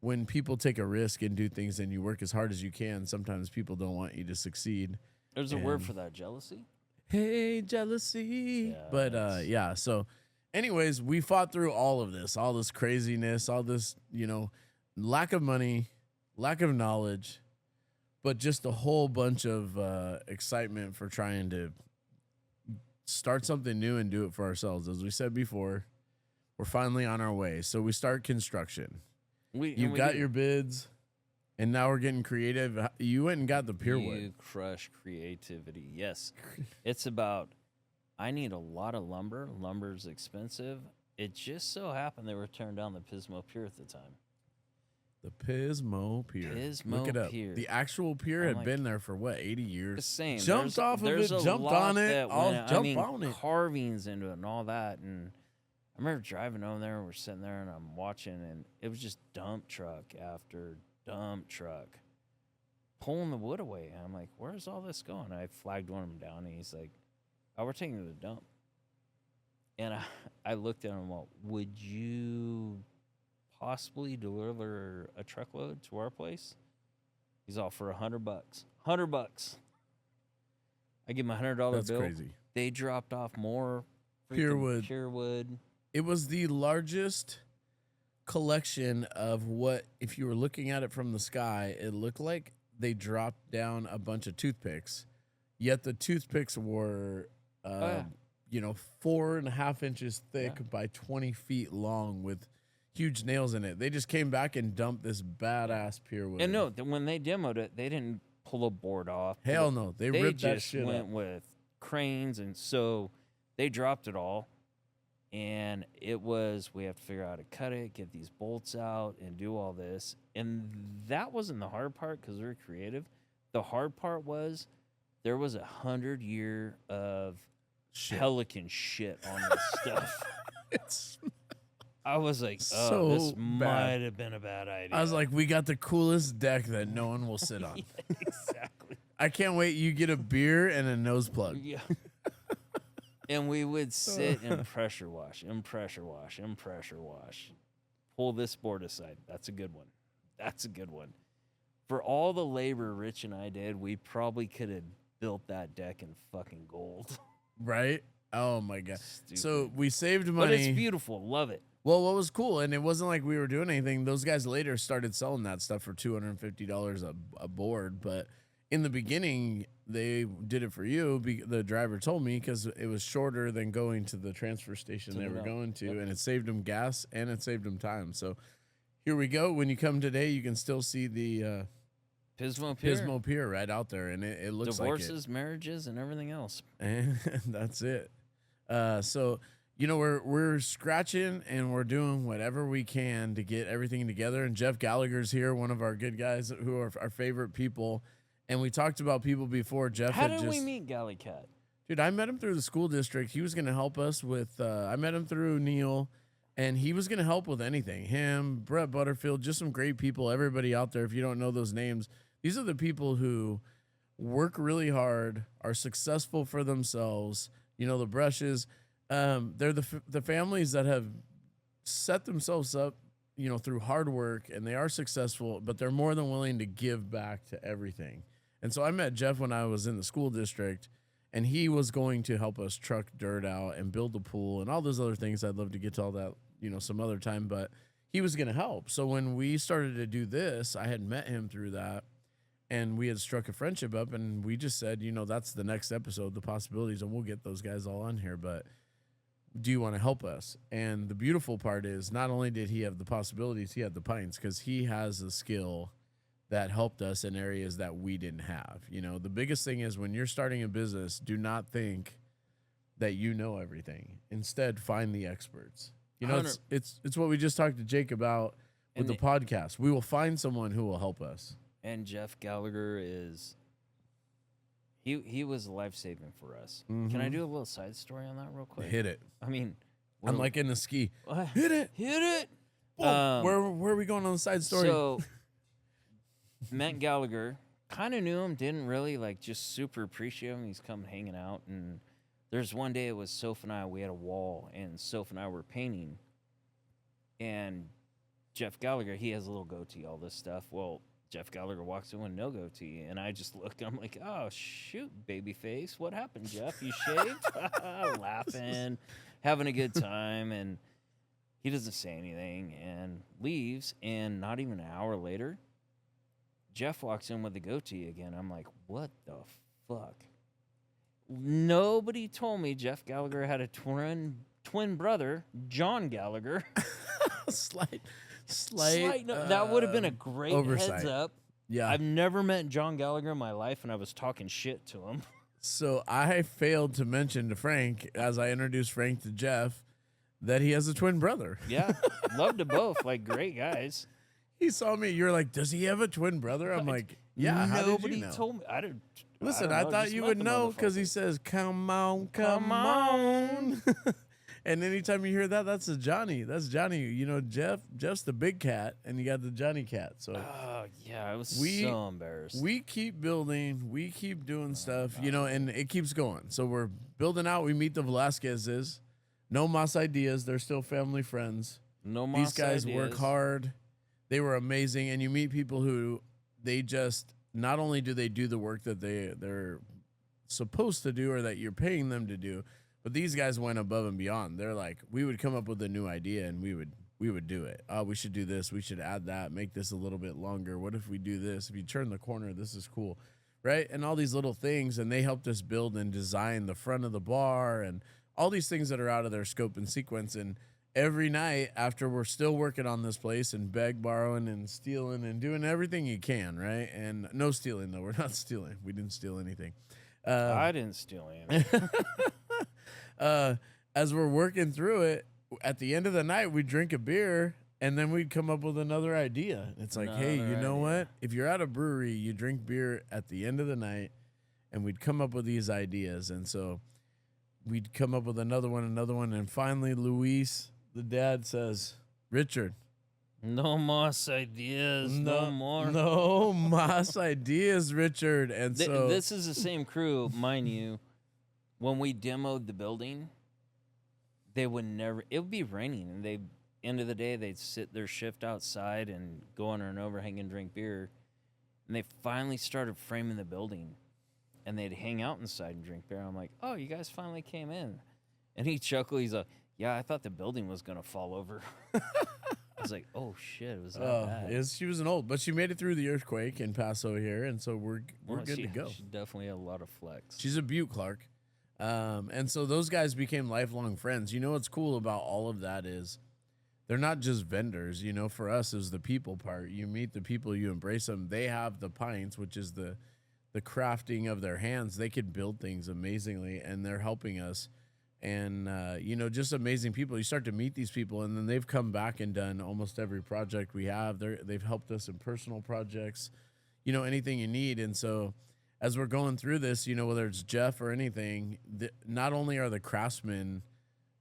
[SPEAKER 1] when people take a risk and do things and you work as hard as you can, sometimes people don't want you to succeed.
[SPEAKER 2] There's a word for that, jealousy.
[SPEAKER 1] Hey, jealousy.
[SPEAKER 2] Yeah,
[SPEAKER 1] But yeah, so anyways, we fought through all of this, all this craziness, all this, lack of money, lack of knowledge, but just a whole bunch of excitement for trying to start something new and do it for ourselves. As we said before, we're finally on our way. So we start construction. You got your bids, and now we're getting creative. You went and got the Pier wood.
[SPEAKER 2] You crush creativity. Yes. It's about, I need a lot of lumber. Lumber's expensive. It just so happened they were tearing down the Pismo Pier at the time.
[SPEAKER 1] The Pismo Pier.
[SPEAKER 2] Pismo
[SPEAKER 1] Look it up.
[SPEAKER 2] Pier.
[SPEAKER 1] The actual pier had been there for what, 80 years?
[SPEAKER 2] The same.
[SPEAKER 1] Jumped off of it, jumped on it, on it.
[SPEAKER 2] Carvings into it and all that. And I remember driving over there, we're sitting there, and I'm watching, and it was just dump truck after dump truck pulling the wood away. And I'm like, where's all this going? I flagged one of them down, and he's like, oh, we're taking it to the dump. And I looked at him and went, would you possibly deliver a truckload to our place? He's all for $100. $100. I give him a $100 bill.
[SPEAKER 1] That's crazy.
[SPEAKER 2] They dropped off more
[SPEAKER 1] Pier wood.
[SPEAKER 2] Pier wood.
[SPEAKER 1] It was the largest collection of what, if you were looking at it from the sky, it looked like they dropped down a bunch of toothpicks, yet the toothpicks were,
[SPEAKER 2] yeah.
[SPEAKER 1] 4.5 inches thick
[SPEAKER 2] Yeah.
[SPEAKER 1] by 20 feet long with huge nails in it. They just came back and dumped this badass Pier wood.
[SPEAKER 2] And no, when they demoed it, they didn't pull a board off.
[SPEAKER 1] Hell no. They ripped that
[SPEAKER 2] just
[SPEAKER 1] shit
[SPEAKER 2] went
[SPEAKER 1] up.
[SPEAKER 2] with cranes, and so they dropped it all. And it was, we have to figure out how to cut it, get these bolts out, and do all this. And that wasn't the hard part because we were creative. The hard part was there was 100 year of pelican shit on this stuff.
[SPEAKER 1] It's
[SPEAKER 2] I was like, oh,
[SPEAKER 1] so
[SPEAKER 2] this
[SPEAKER 1] bad.
[SPEAKER 2] might have been a bad idea.
[SPEAKER 1] I was like, we got the coolest deck that no one will sit on.
[SPEAKER 2] Yeah, exactly.
[SPEAKER 1] I can't wait. You get a beer and a nose plug.
[SPEAKER 2] Yeah. And we would sit and pressure wash and pressure wash and pressure wash. Pull this board aside. That's a good one. That's a good one. For all the labor Rich and I did, we probably could have built that deck in fucking gold.
[SPEAKER 1] Right? Oh my God.
[SPEAKER 2] Stupid.
[SPEAKER 1] So we saved money.
[SPEAKER 2] But it's beautiful. Love it.
[SPEAKER 1] Well, what was cool, and it wasn't like we were doing anything. Those guys later started selling that stuff for $250 a board. But in the beginning, they did it for you. The driver told me because it was shorter than going to the transfer station they were going to, and it saved them gas and it saved them time. So here we go. When you come today, you can still see the
[SPEAKER 2] Pismo Pier.
[SPEAKER 1] Pismo Pier right out there, and it looks
[SPEAKER 2] Divorces,
[SPEAKER 1] like it.
[SPEAKER 2] marriages, and everything else.
[SPEAKER 1] And that's it. So we're scratching and we're doing whatever we can to get everything together. And Jeff Gallagher's here, one of our good guys who are our favorite people. And we talked about people before. Jeff,
[SPEAKER 2] How did we meet Galley Cat?
[SPEAKER 1] Dude, I met him through the school district. He was going to help us with. I met him through Neil, and he was going to help with anything. Him, Brett Butterfield, just some great people. Everybody out there, if you don't know those names, these are the people who work really hard, are successful for themselves. The Brushes. They're the families that have set themselves up, through hard work, and they are successful, but they're more than willing to give back to everything. And so I met Jeff when I was in the school district, and he was going to help us truck dirt out and build the pool and all those other things. I'd love to get to all that, some other time, but he was going to help. So when we started to do this, I had met him through that, and we had struck a friendship up, and we just said, that's the next episode, the possibilities, and we'll get those guys all on here, but do you want to help us? And the beautiful part is not only did he have the possibilities, he had the pints, because he has a skill that helped us in areas that we didn't have. The biggest thing is when you're starting a business, do not think that you know everything. Instead, find the experts. It's what we just talked to Jake about with the podcast. We will find someone who will help us.
[SPEAKER 2] And Jeff Gallagher is... He was life-saving for us.
[SPEAKER 1] Mm-hmm.
[SPEAKER 2] Can I do a little side story on that real quick?
[SPEAKER 1] Hit it.
[SPEAKER 2] I mean...
[SPEAKER 1] I'm like in the ski.
[SPEAKER 2] Hit it! Hit it!
[SPEAKER 1] Where are we going on the side story?
[SPEAKER 2] So, Matt Gallagher, kind of knew him, didn't really, just super appreciate him. He's come hanging out, and there's one day it was Soph and I, we had a wall, and Soph and I were painting, and Jeff Gallagher, he has a little goatee, all this stuff. Well, Jeff Gallagher walks in with no goatee, and I just look, I'm like, oh, shoot, baby face. What happened, Jeff? You shaved? Laughing, having a good time, and he doesn't say anything and leaves, and not even an hour later, Jeff walks in with a goatee again. I'm like, what the fuck? Nobody told me Jeff Gallagher had a twin brother, John Gallagher.
[SPEAKER 1] Slight
[SPEAKER 2] no, that would have been a great
[SPEAKER 1] oversight.
[SPEAKER 2] heads up.
[SPEAKER 1] Yeah.
[SPEAKER 2] I've never met John Gallagher in my life, and I was talking shit to him.
[SPEAKER 1] So I failed to mention to Frank, as I introduced Frank to Jeff, that he has a twin brother.
[SPEAKER 2] Yeah, love to both, great guys.
[SPEAKER 1] He saw me. You're like, does he have a twin brother? I'm like, yeah. How
[SPEAKER 2] Nobody
[SPEAKER 1] did you know?
[SPEAKER 2] told me. I didn't.
[SPEAKER 1] Listen,
[SPEAKER 2] I
[SPEAKER 1] I
[SPEAKER 2] don't know,
[SPEAKER 1] thought
[SPEAKER 2] just
[SPEAKER 1] you
[SPEAKER 2] met
[SPEAKER 1] would
[SPEAKER 2] the
[SPEAKER 1] know because he
[SPEAKER 2] motherfucker.
[SPEAKER 1] says, come on. And anytime you hear that, that's a Johnny. That's Johnny. Jeff's the big cat, and you got the Johnny cat. So
[SPEAKER 2] Oh, yeah, I was so embarrassed.
[SPEAKER 1] we keep building. We keep doing stuff, and it keeps going. So we're building out. We meet the Velasquez's. No Mas Ideas. They're still family friends.
[SPEAKER 2] No
[SPEAKER 1] These
[SPEAKER 2] Mas
[SPEAKER 1] guys
[SPEAKER 2] ideas.
[SPEAKER 1] work hard. They were amazing. And you meet people who they just, not only do they do the work that they're supposed to do or that you're paying them to do, but these guys went above and beyond. They're like, we would come up with a new idea and we would we would do it. Oh, we should do this. We should add that. Make this a little bit longer. What if we do this? If you turn the corner, this is cool, right? And all these little things, and they helped us build and design the front of the bar and all these things that are out of their scope and sequence. And every night after we're still working on this place and borrowing and stealing and doing everything you can, right? And no stealing, though. We're not stealing. We didn't steal anything.
[SPEAKER 2] I didn't steal anything.
[SPEAKER 1] As we're working through it, at the end of the night, we'd drink a beer and then we'd come up with another idea. It's like, hey, you know what? If you're at a brewery, you drink beer at the end of the night, and we'd come up with these ideas. And so we'd come up with another one. And finally, Luis, the dad, says, Richard,
[SPEAKER 2] no más ideas. No more.
[SPEAKER 1] No más ideas, Richard. And so
[SPEAKER 2] this is the same crew, mind you. When we demoed the building, they would never. It would be raining, and they end of the day they'd sit their shift outside and go under an overhang and drink beer. And they finally started framing the building, and they'd hang out inside and drink beer. And I'm like, oh, you guys finally came in. And he chuckled. He's like, yeah, I thought the building was gonna fall over. I was like, oh shit, it was that bad.
[SPEAKER 1] She was an old, but she made it through the earthquake in Paso here, and so we're good to go.
[SPEAKER 2] She definitely had a lot of flex.
[SPEAKER 1] She's a beaut, Clark. And so those guys became lifelong friends. You know what's cool about all of that is they're not just vendors. You know, for us, is the people part. You meet the people, you embrace them. They have the pints, which is the crafting of their hands. They can build things amazingly, and they're helping us. And, you know, just amazing people. You start to meet these people, and then they've come back and done almost every project we have. They've helped us in personal projects, you know, anything you need. And so as we're going through this, you know, whether it's Jeff or anything, not only are the craftsmen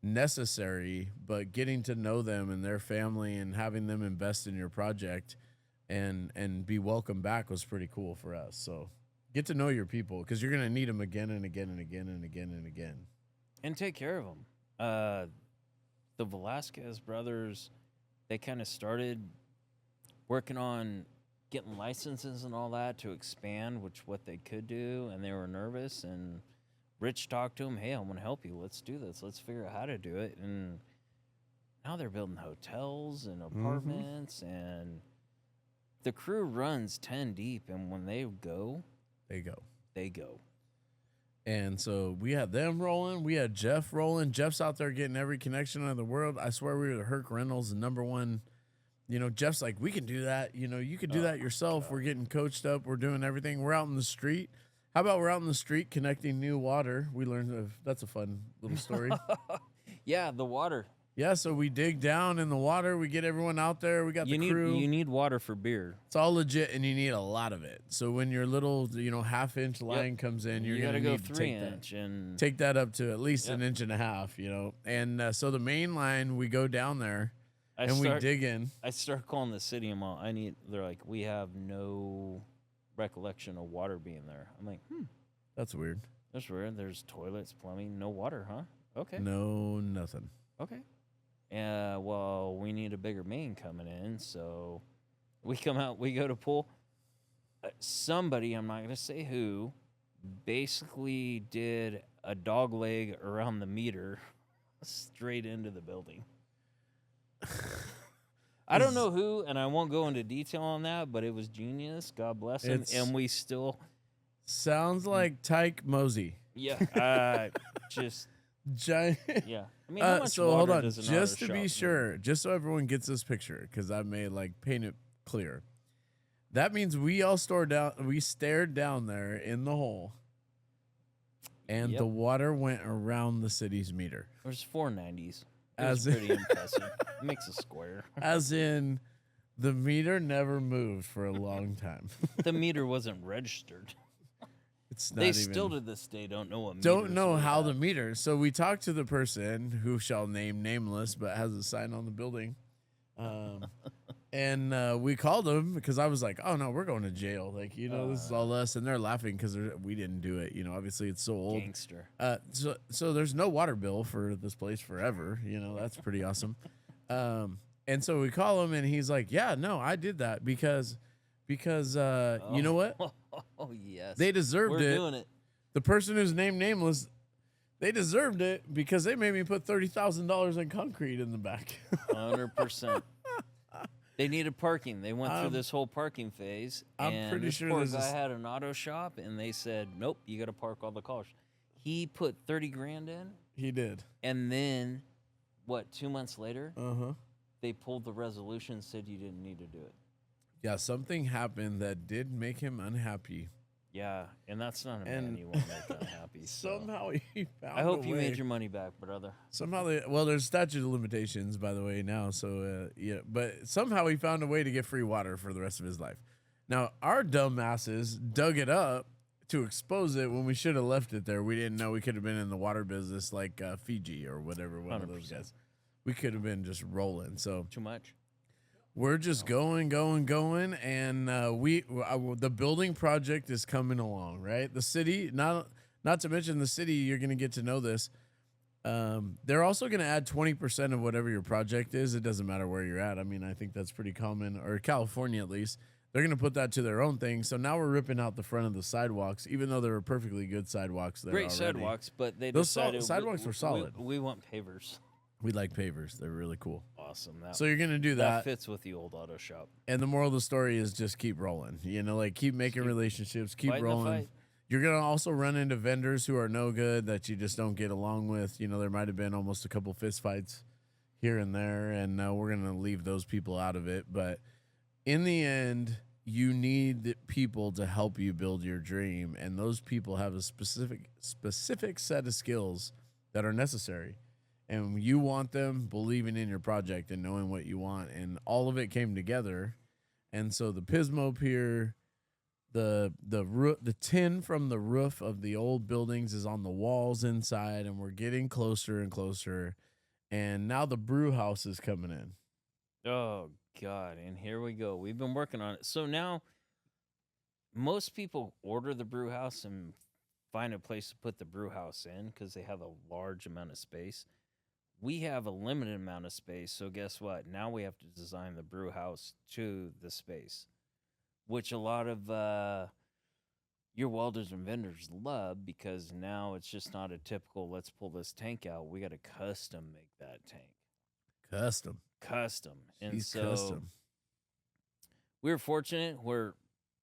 [SPEAKER 1] necessary, but getting to know them and their family and having them invest in your project and be welcome back was pretty cool for us. So get to know your people, because you're going to need them again and again and again and again and again.
[SPEAKER 2] And take care of them. The Velasquez brothers, they kind of started working on getting licenses and all that to expand, what they could do, and they were nervous. And Rich talked to them, hey, I want to help you. Let's do this. Let's figure out how to do it. And now they're building hotels and apartments, and the crew runs 10 deep, and when they go. They go.
[SPEAKER 1] And so we had them rolling. We had Jeff rolling. Jeff's out there getting every connection in the world. I swear we were the Herc Reynolds, the number one. You know, Jeff's like, we can do that. You know, you could do that yourself. We're getting coached up. We're doing everything. We're out in the street. How about we're out in the street connecting new water? We learned that's a fun little story.
[SPEAKER 2] Yeah, the water.
[SPEAKER 1] Yeah, so we dig down in the water. We get everyone out there. We got the crew.
[SPEAKER 2] You need water for beer.
[SPEAKER 1] It's all legit, and you need a lot of it. So when your little, you know, half-inch line comes in, you're going to need to
[SPEAKER 2] 3-inch and
[SPEAKER 1] take that up to at least an inch and a half, you know. And so the main line, we go down there, we dig in.
[SPEAKER 2] I start calling the city and they're like, we have no recollection of water being there. I'm like,
[SPEAKER 1] That's weird.
[SPEAKER 2] That's weird. There's toilets, plumbing, no water, huh? Okay.
[SPEAKER 1] No, nothing.
[SPEAKER 2] Okay. Well, we need a bigger main coming in, so we come out, we go to pull. Somebody, I'm not going to say who, basically did a dog leg around the meter straight into the building. I don't know who, and I won't go into detail on that, but it was genius. God bless him. And we still...
[SPEAKER 1] Sounds like Tyke Mosey.
[SPEAKER 2] Yeah. Just...
[SPEAKER 1] Giant.
[SPEAKER 2] Yeah. I mean, how much
[SPEAKER 1] so
[SPEAKER 2] water
[SPEAKER 1] hold on,
[SPEAKER 2] does an
[SPEAKER 1] just to
[SPEAKER 2] auto
[SPEAKER 1] be
[SPEAKER 2] shop
[SPEAKER 1] sure,
[SPEAKER 2] need?
[SPEAKER 1] just so everyone gets this picture, because I may paint it clear. That means we all stared down there in the hole, and the water went around the city's meter.
[SPEAKER 2] There's 490s. It was pretty impressive. It makes a square.
[SPEAKER 1] As in, the meter never moved for a long time.
[SPEAKER 2] The meter wasn't registered.
[SPEAKER 1] It's not
[SPEAKER 2] they
[SPEAKER 1] even,
[SPEAKER 2] still to this day don't know what.
[SPEAKER 1] Don't know how the meter. So we talked to the person who shall name nameless, but has a sign on the building, and we called him because I was like, "Oh no, we're going to jail." Like, you know, this is all us, and they're laughing because we didn't do it. You know, obviously it's so old.
[SPEAKER 2] Gangster.
[SPEAKER 1] So there's no water bill for this place forever. You know, that's pretty awesome. And so we call him, and he's like, "Yeah, no, I did that because you know what?
[SPEAKER 2] Oh yes,
[SPEAKER 1] They deserved it.
[SPEAKER 2] We're doing it.
[SPEAKER 1] The person who's named nameless, They deserved it because they made me put $30,000 in concrete in the back.
[SPEAKER 2] 100%. They needed parking. They went through this whole parking phase.
[SPEAKER 1] I'm
[SPEAKER 2] and
[SPEAKER 1] pretty
[SPEAKER 2] this
[SPEAKER 1] sure
[SPEAKER 2] poor
[SPEAKER 1] this
[SPEAKER 2] guy
[SPEAKER 1] is-
[SPEAKER 2] had an auto shop, and they said, nope, you got to park all the cars. He put 30 grand in,
[SPEAKER 1] He did.
[SPEAKER 2] and then, 2 months later,
[SPEAKER 1] Uh-huh.
[SPEAKER 2] they pulled the resolution and said you didn't need to do it.
[SPEAKER 1] Yeah, something happened that did make him unhappy.
[SPEAKER 2] Yeah, and that's not a man
[SPEAKER 1] And
[SPEAKER 2] you want to make unhappy. So.
[SPEAKER 1] Somehow he found
[SPEAKER 2] I hope
[SPEAKER 1] a
[SPEAKER 2] you
[SPEAKER 1] way.
[SPEAKER 2] made your money back, brother.
[SPEAKER 1] Somehow there's statute of limitations, by the way, now. So, yeah. But somehow he found a way to get free water for the rest of his life. Now, our dumbasses dug it up to expose it when we should have left it there. We didn't know we could have been in the water business like Fiji or whatever, one of those
[SPEAKER 2] 100%.
[SPEAKER 1] guys. We could have been just rolling. So
[SPEAKER 2] Too much?
[SPEAKER 1] we're just going, and the building project is coming along, right? The city, not to mention the city, you're going to get to know this. They're also going to add 20% of whatever your project is. It doesn't matter where you're at. I mean, I think that's pretty common, or California at least. They're going to put that to their own thing. So now we're ripping out the front of the sidewalks, even though they were perfectly good sidewalks there
[SPEAKER 2] Great
[SPEAKER 1] already.
[SPEAKER 2] sidewalks, but they
[SPEAKER 1] Those
[SPEAKER 2] decided
[SPEAKER 1] sidewalks were solid.
[SPEAKER 2] We want pavers.
[SPEAKER 1] We like pavers. They're really cool.
[SPEAKER 2] Awesome. That,
[SPEAKER 1] So you're going to do
[SPEAKER 2] that
[SPEAKER 1] that.
[SPEAKER 2] fits with the old auto shop.
[SPEAKER 1] And the moral of the story is just keep rolling. Like keep making relationships, keep
[SPEAKER 2] fighting the
[SPEAKER 1] rolling.
[SPEAKER 2] fight.
[SPEAKER 1] You're going to also run into vendors who are no good that you just don't get along with. There might have been almost a couple fist fights here and there, and we're going to leave those people out of it. But in the end, you need people to help you build your dream, and those people have a specific set of skills that are necessary. And you want them believing in your project and knowing what you want, and all of it came together. And so the Pismo Pier, the tin from the roof of the old buildings is on the walls inside, and we're getting closer and closer. And now the brew house is coming in.
[SPEAKER 2] Oh, God. And here we go. We've been working on it. So now most people order the brew house and find a place to put the brew house in because they have a large amount of space. We have a limited amount of space. So guess what? Now we have to design the brew house to the space, which a lot of your welders and vendors love because now it's just not a typical, let's pull this tank out. We got to custom make that tank. Custom. And
[SPEAKER 1] He's
[SPEAKER 2] so
[SPEAKER 1] custom.
[SPEAKER 2] we were fortunate. We're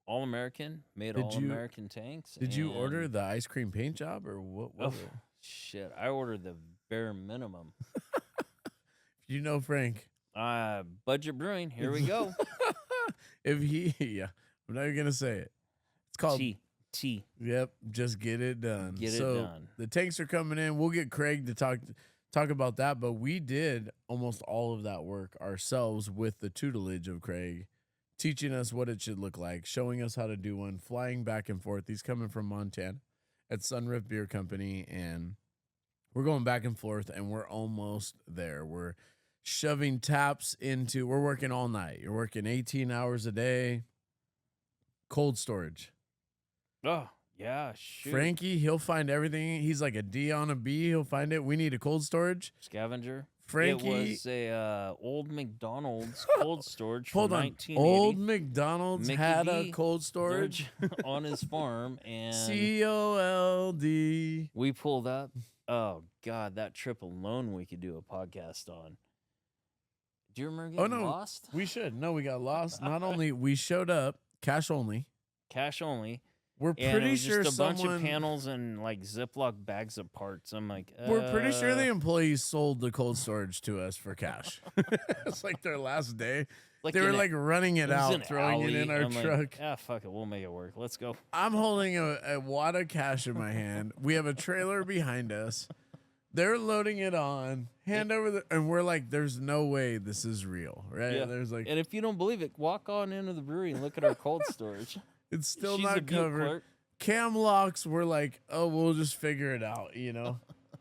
[SPEAKER 2] all American, made all American tanks.
[SPEAKER 1] Did you order
[SPEAKER 2] and-
[SPEAKER 1] the ice cream paint job or what was it?
[SPEAKER 2] Shit, I ordered the bare minimum.
[SPEAKER 1] Frank.
[SPEAKER 2] Budget Brewing, here we go.
[SPEAKER 1] I'm not even gonna say it. It's called
[SPEAKER 2] T.
[SPEAKER 1] Yep, just get it done.
[SPEAKER 2] Get it
[SPEAKER 1] So
[SPEAKER 2] done.
[SPEAKER 1] the tanks are coming in. We'll get Craig to talk about that, but we did almost all of that work ourselves with the tutelage of Craig, teaching us what it should look like, showing us how to do one, flying back and forth. He's coming from Montana at Sunrift Beer Company, and we're going back and forth, and we're almost there. We're shoving taps we're working all night. You're working 18 hours a day. Cold storage.
[SPEAKER 2] Oh, yeah, shoot.
[SPEAKER 1] Frankie, he'll find everything. He's like a D on a B. He'll find it. We need a cold storage.
[SPEAKER 2] Scavenger.
[SPEAKER 1] Frankie.
[SPEAKER 2] It was a old McDonald's cold storage
[SPEAKER 1] Hold
[SPEAKER 2] from
[SPEAKER 1] on.
[SPEAKER 2] 1980.
[SPEAKER 1] Old McDonald's
[SPEAKER 2] Mickey
[SPEAKER 1] had a
[SPEAKER 2] D.
[SPEAKER 1] cold storage.
[SPEAKER 2] on his farm, and
[SPEAKER 1] COLD.
[SPEAKER 2] we pulled up. Oh, God, that trip alone we could do a podcast on. Do you remember getting lost?
[SPEAKER 1] We should. No, we got lost. Not only we showed up, cash only.
[SPEAKER 2] Cash only.
[SPEAKER 1] We're
[SPEAKER 2] And
[SPEAKER 1] pretty
[SPEAKER 2] it was
[SPEAKER 1] sure
[SPEAKER 2] just a bunch
[SPEAKER 1] someone.
[SPEAKER 2] of panels and like Ziploc bags of parts. I'm like,
[SPEAKER 1] We're pretty sure the employees sold the cold storage to us for cash. It's like their last day. They were like running it
[SPEAKER 2] was
[SPEAKER 1] out,
[SPEAKER 2] an
[SPEAKER 1] throwing it
[SPEAKER 2] alley.
[SPEAKER 1] in our
[SPEAKER 2] I'm
[SPEAKER 1] truck.
[SPEAKER 2] Like, fuck it, we'll make it work. Let's go.
[SPEAKER 1] I'm holding a wad of cash in my hand. We have a trailer behind us. They're loading it on. Hand over and we're like, there's no way this is real, right?
[SPEAKER 2] Yeah.
[SPEAKER 1] There's like,
[SPEAKER 2] And if you don't believe it, walk on into the brewery and look at our cold storage.
[SPEAKER 1] it's still
[SPEAKER 2] She's a
[SPEAKER 1] not
[SPEAKER 2] Butte
[SPEAKER 1] covered.
[SPEAKER 2] clerk.
[SPEAKER 1] Cam locks, we're like, oh, we'll just figure it out,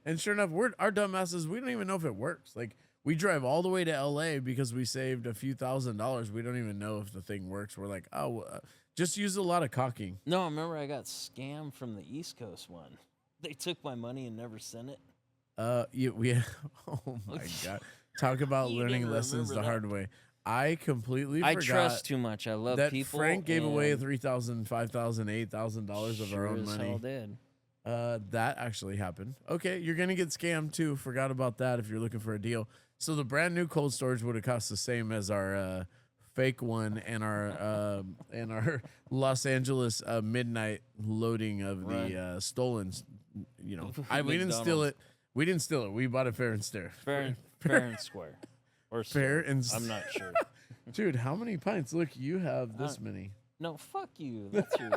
[SPEAKER 1] And sure enough, our dumbasses, we don't even know if it works. Like, we drive all the way to LA because we saved a few $1,000s. We don't even know if the thing works. We're like, oh, just use a lot of caulking.
[SPEAKER 2] No, remember I got scammed from the East Coast one. They took my money and never sent it.
[SPEAKER 1] Oh my God. Talk about
[SPEAKER 2] You
[SPEAKER 1] learning
[SPEAKER 2] didn't
[SPEAKER 1] lessons the
[SPEAKER 2] remember
[SPEAKER 1] hard way. I completely
[SPEAKER 2] I
[SPEAKER 1] forgot
[SPEAKER 2] trust too much. I love
[SPEAKER 1] that
[SPEAKER 2] people.
[SPEAKER 1] Frank gave away
[SPEAKER 2] and
[SPEAKER 1] $3,000, $5,000, $8,000 of our
[SPEAKER 2] sure
[SPEAKER 1] own
[SPEAKER 2] as
[SPEAKER 1] money.
[SPEAKER 2] hell did.
[SPEAKER 1] That actually happened. Okay, you're gonna get scammed too. Forgot about that if you're looking for a deal. So the brand new cold storage would have cost the same as our fake one and our Los Angeles midnight loading of the stolen. You know, we didn't steal it. We didn't steal it. We bought it fair and square.
[SPEAKER 2] Fair and square. Or
[SPEAKER 1] Fair and
[SPEAKER 2] I'm not sure.
[SPEAKER 1] Dude, how many pints? Look, you have this many.
[SPEAKER 2] No, fuck you. That's yours.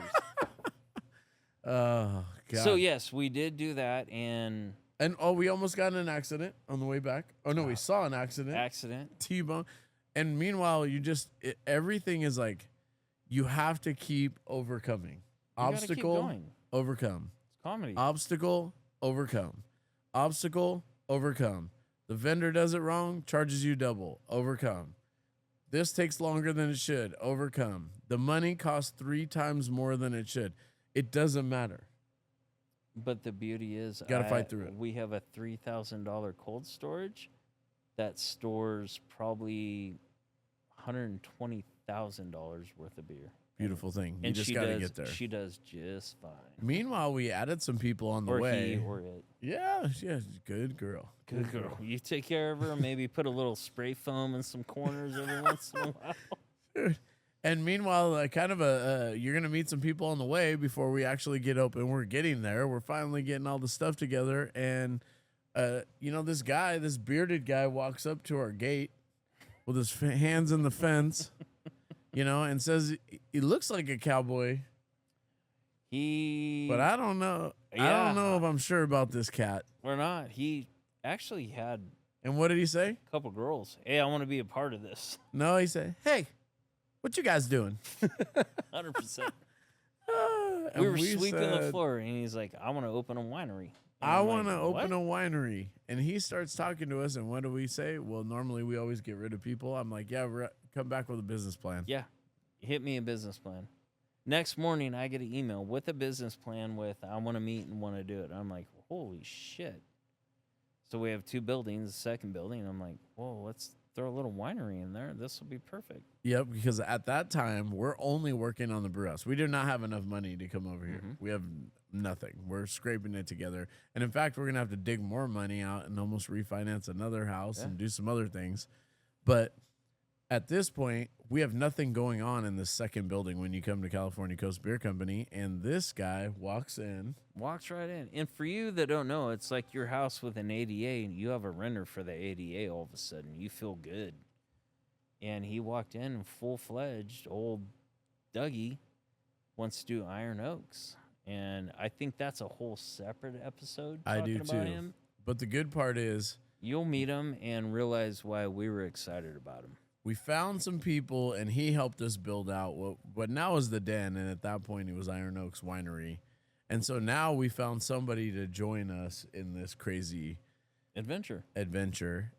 [SPEAKER 1] Oh God.
[SPEAKER 2] So yes, we did do that, and
[SPEAKER 1] we almost got in an accident on the way back. Oh no, we saw an accident. T-bone. And meanwhile, everything is like, you have to keep overcoming. Obstacle, overcome.
[SPEAKER 2] It's comedy.
[SPEAKER 1] Obstacle, overcome. Obstacle, overcome. The vendor does it wrong, charges you double. Overcome. This takes longer than it should. Overcome. The money costs 3 times more than it should. It doesn't matter.
[SPEAKER 2] But the beauty is,
[SPEAKER 1] gotta fight through it.
[SPEAKER 2] We have a $3,000 cold storage that stores probably $120,000 worth of beer.
[SPEAKER 1] Beautiful thing. You
[SPEAKER 2] And
[SPEAKER 1] just gotta get there.
[SPEAKER 2] She does just fine.
[SPEAKER 1] Meanwhile, we added some people on the way.
[SPEAKER 2] He or it.
[SPEAKER 1] Yeah, good girl.
[SPEAKER 2] Good girl. You take care of her. Maybe put a little spray foam in some corners every once in a while.
[SPEAKER 1] Dude. And meanwhile, you're going to meet some people on the way before we actually get open. We're getting there. We're finally getting all the stuff together. And, this bearded guy walks up to our gate with his hands in the fence, and says he looks like a cowboy. But I don't know.
[SPEAKER 2] Yeah.
[SPEAKER 1] I don't know if I'm sure about this cat.
[SPEAKER 2] We're not. He actually had
[SPEAKER 1] And what did he say?
[SPEAKER 2] a couple girls. Hey, I want to be a part of this.
[SPEAKER 1] No, he said, hey, what you guys doing?
[SPEAKER 2] 100%. We were sweeping the floor, and he's like, I want to open a winery.
[SPEAKER 1] I want to open a winery. And he starts talking to us, and what do we say? Well, normally we always get rid of people. I'm like, yeah, come back with a business plan.
[SPEAKER 2] Yeah, hit me a business plan. Next morning, I get an email with a business plan with, I want to meet and want to do it. I'm like, holy shit. So we have 2 buildings, the second building. I'm like, whoa, let's throw a little winery in there. This will be perfect.
[SPEAKER 1] Yep, because at that time, we're only working on the brew house. We do not have enough money to come over here. We have nothing. We're scraping it together. And in fact, we're going to have to dig more money out and almost refinance another house and do some other things. But at this point, we have nothing going on in the second building when you come to California Coast Beer Company. And this guy walks right in.
[SPEAKER 2] And for you that don't know, it's like your house with an ADA, and you have a renter for the ADA all of a sudden. You feel good. And he walked in full-fledged. Old Dougie wants to do Iron Oaks. And I think that's a whole separate episode.
[SPEAKER 1] I do
[SPEAKER 2] about
[SPEAKER 1] too.
[SPEAKER 2] Him.
[SPEAKER 1] But the good part is,
[SPEAKER 2] you'll meet him and realize why we were excited about him.
[SPEAKER 1] we found some people, and he helped us build out what now is the Den, and at that point, it was Iron Oaks Winery. And so now we found somebody to join us in this crazy
[SPEAKER 2] adventure.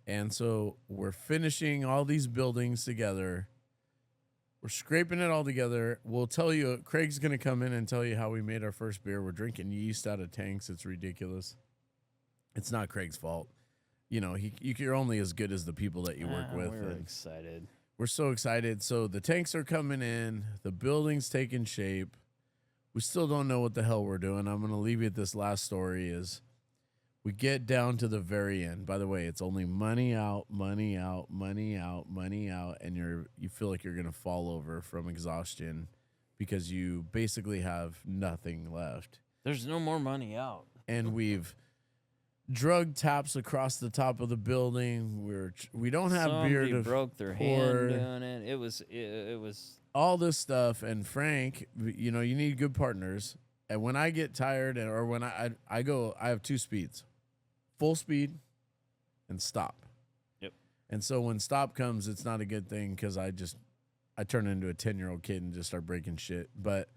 [SPEAKER 1] And so we're finishing all these buildings together. We're scraping it all together. We'll tell you, Craig's going to come in and tell you how we made our first beer. We're drinking yeast out of tanks. It's ridiculous. It's not Craig's fault. You're only as good as the people that you work with.
[SPEAKER 2] We're excited.
[SPEAKER 1] We're so excited. So the tanks are coming in. The building's taking shape. We still don't know what the hell we're doing. I'm going to leave you at this last story is we get down to the very end. By the way, it's only money out, money out, money out, money out, and you feel like you're going to fall over from exhaustion because you basically have nothing left.
[SPEAKER 2] There's no more money out.
[SPEAKER 1] And we've drug taps across the top of the building. We don't have beer to
[SPEAKER 2] broke their
[SPEAKER 1] pour.
[SPEAKER 2] hand doing it. It was
[SPEAKER 1] all this stuff. And Frank, you need good partners. And when I get tired, or when I go, I have 2 speeds: full speed and stop.
[SPEAKER 2] Yep.
[SPEAKER 1] And so when stop comes, it's not a good thing because I turn into a 10-year-old kid and just start breaking shit. But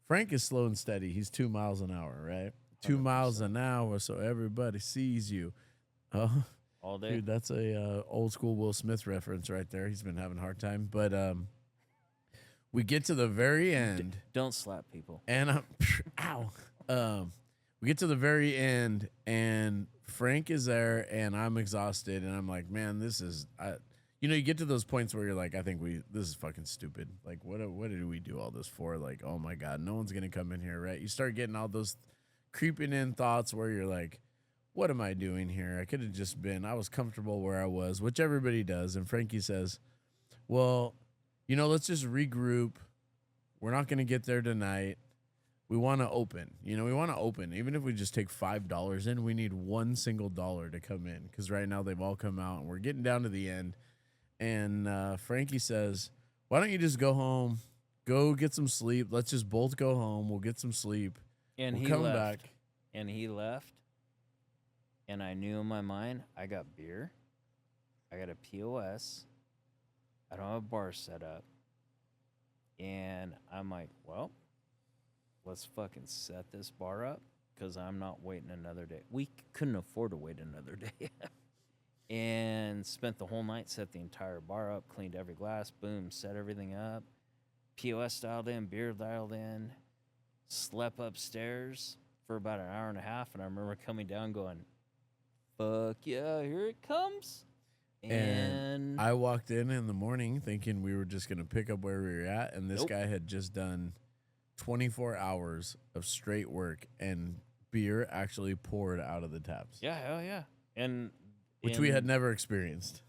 [SPEAKER 1] Frank is slow and steady. He's 2 miles an hour, right? 2 miles an hour, so everybody sees you.
[SPEAKER 2] All day.
[SPEAKER 1] Dude, that's a old school Will Smith reference right there. He's been having a hard time. But we get to the very end.
[SPEAKER 2] Don't slap people.
[SPEAKER 1] And we get to the very end, and Frank is there, and I'm exhausted, and I'm like, man, this is, you get to those points where you're like, I think this is fucking stupid. Like, what did we do all this for? Like, oh my God, no one's gonna come in here, right? You start getting all those creeping in thoughts where you're like, what am I doing here? I could have just been, I was comfortable where I was, which everybody does. And Frankie says, well, let's just regroup. We're not going to get there tonight. We want to open. We want to open. Even if we just take $5 in, we need one single dollar to come in because right now they've all come out and we're getting down to the end. And Frankie says, why don't you just go home, go get some sleep. Let's just both go home. We'll get some sleep.
[SPEAKER 2] And
[SPEAKER 1] we'll
[SPEAKER 2] he
[SPEAKER 1] come
[SPEAKER 2] left.
[SPEAKER 1] back.
[SPEAKER 2] And he left. And I knew in my mind, I got beer. I got a POS. I don't have a bar set up. And I'm like, well, let's fucking set this bar up because I'm not waiting another day. We couldn't afford to wait another day. And spent the whole night, set the entire bar up, cleaned every glass, boom, set everything up. POS dialed in, beer dialed in, slept upstairs for about an hour and a half. And I remember coming down going, fuck yeah, here it comes. And
[SPEAKER 1] I walked in the morning thinking we were just going to pick up where we were at. And this guy had just done 24 hours of straight work and beer actually poured out of the taps.
[SPEAKER 2] Yeah, hell yeah.
[SPEAKER 1] Which we had never experienced.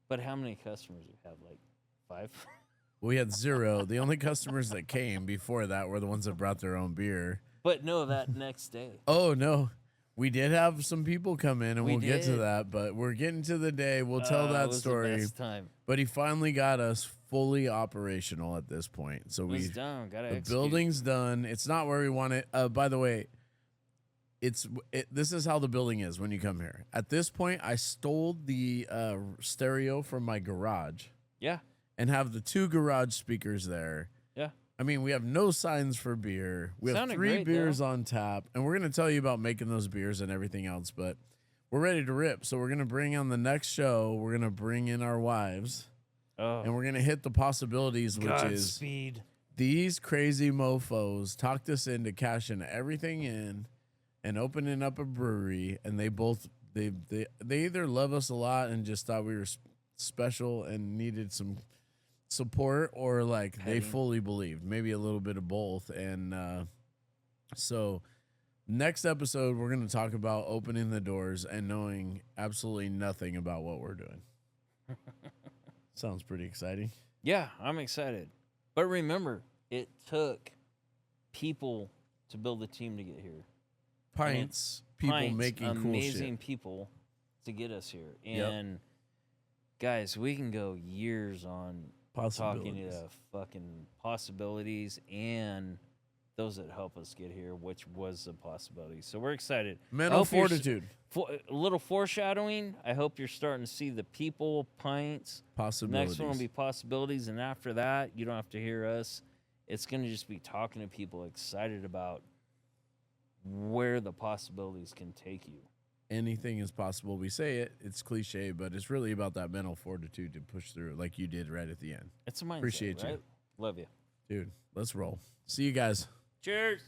[SPEAKER 2] But how many customers do you have? Like 5?
[SPEAKER 1] We had 0. The only customers that came before that were the ones that brought their own beer.
[SPEAKER 2] But no, that next day.
[SPEAKER 1] Oh, no. We did have some people come in, and we'll get to
[SPEAKER 2] did.
[SPEAKER 1] that. But we're getting to the day. We'll tell that
[SPEAKER 2] It was
[SPEAKER 1] story.
[SPEAKER 2] The best time.
[SPEAKER 1] But he finally got us fully operational at this point. So
[SPEAKER 2] It was done. Gotta
[SPEAKER 1] the
[SPEAKER 2] execute.
[SPEAKER 1] building's done. It's not where we want it. By the way, this is how the building is when you come here. At this point, I stole the stereo from my garage.
[SPEAKER 2] Yeah.
[SPEAKER 1] And have the 2 garage speakers there.
[SPEAKER 2] Yeah.
[SPEAKER 1] I mean, we have no signs for beer. We have
[SPEAKER 2] Sounded
[SPEAKER 1] 3
[SPEAKER 2] great,
[SPEAKER 1] beers
[SPEAKER 2] though.
[SPEAKER 1] on tap. And we're going to tell you about making those beers and everything else. But we're ready to rip. So we're going to bring on the next show. We're going to bring in our wives.
[SPEAKER 2] Oh.
[SPEAKER 1] And we're going to hit the possibilities, which is
[SPEAKER 2] Godspeed.
[SPEAKER 1] these crazy mofos talked us into cashing everything in and opening up a brewery. And they either love us a lot and just thought we were special and needed some support, or like they fully believed, maybe a little bit of both. And so next episode we're going to talk about opening the doors and knowing absolutely nothing about what we're doing. Sounds pretty exciting.
[SPEAKER 2] Yeah, I'm excited. But remember, it took people to build the team to get here.
[SPEAKER 1] Pints, people making cool shit.
[SPEAKER 2] Amazing people to get us here. And guys, we can go years on talking to fucking possibilities and those that help us get here, which was a possibility. So we're excited.
[SPEAKER 1] Mental fortitude.
[SPEAKER 2] A little foreshadowing. I hope you're starting to see the people, pints.
[SPEAKER 1] Possibilities.
[SPEAKER 2] Next one will be possibilities. And after that, you don't have to hear us. It's going to just be talking to people excited about where the possibilities can take you.
[SPEAKER 1] Anything is possible. We say it. It's cliche, but it's really about that mental fortitude to push through like you did right at the end.
[SPEAKER 2] It's a mindset,
[SPEAKER 1] Appreciate
[SPEAKER 2] right?
[SPEAKER 1] you.
[SPEAKER 2] Love you.
[SPEAKER 1] Dude, let's roll. See you guys.
[SPEAKER 2] Cheers.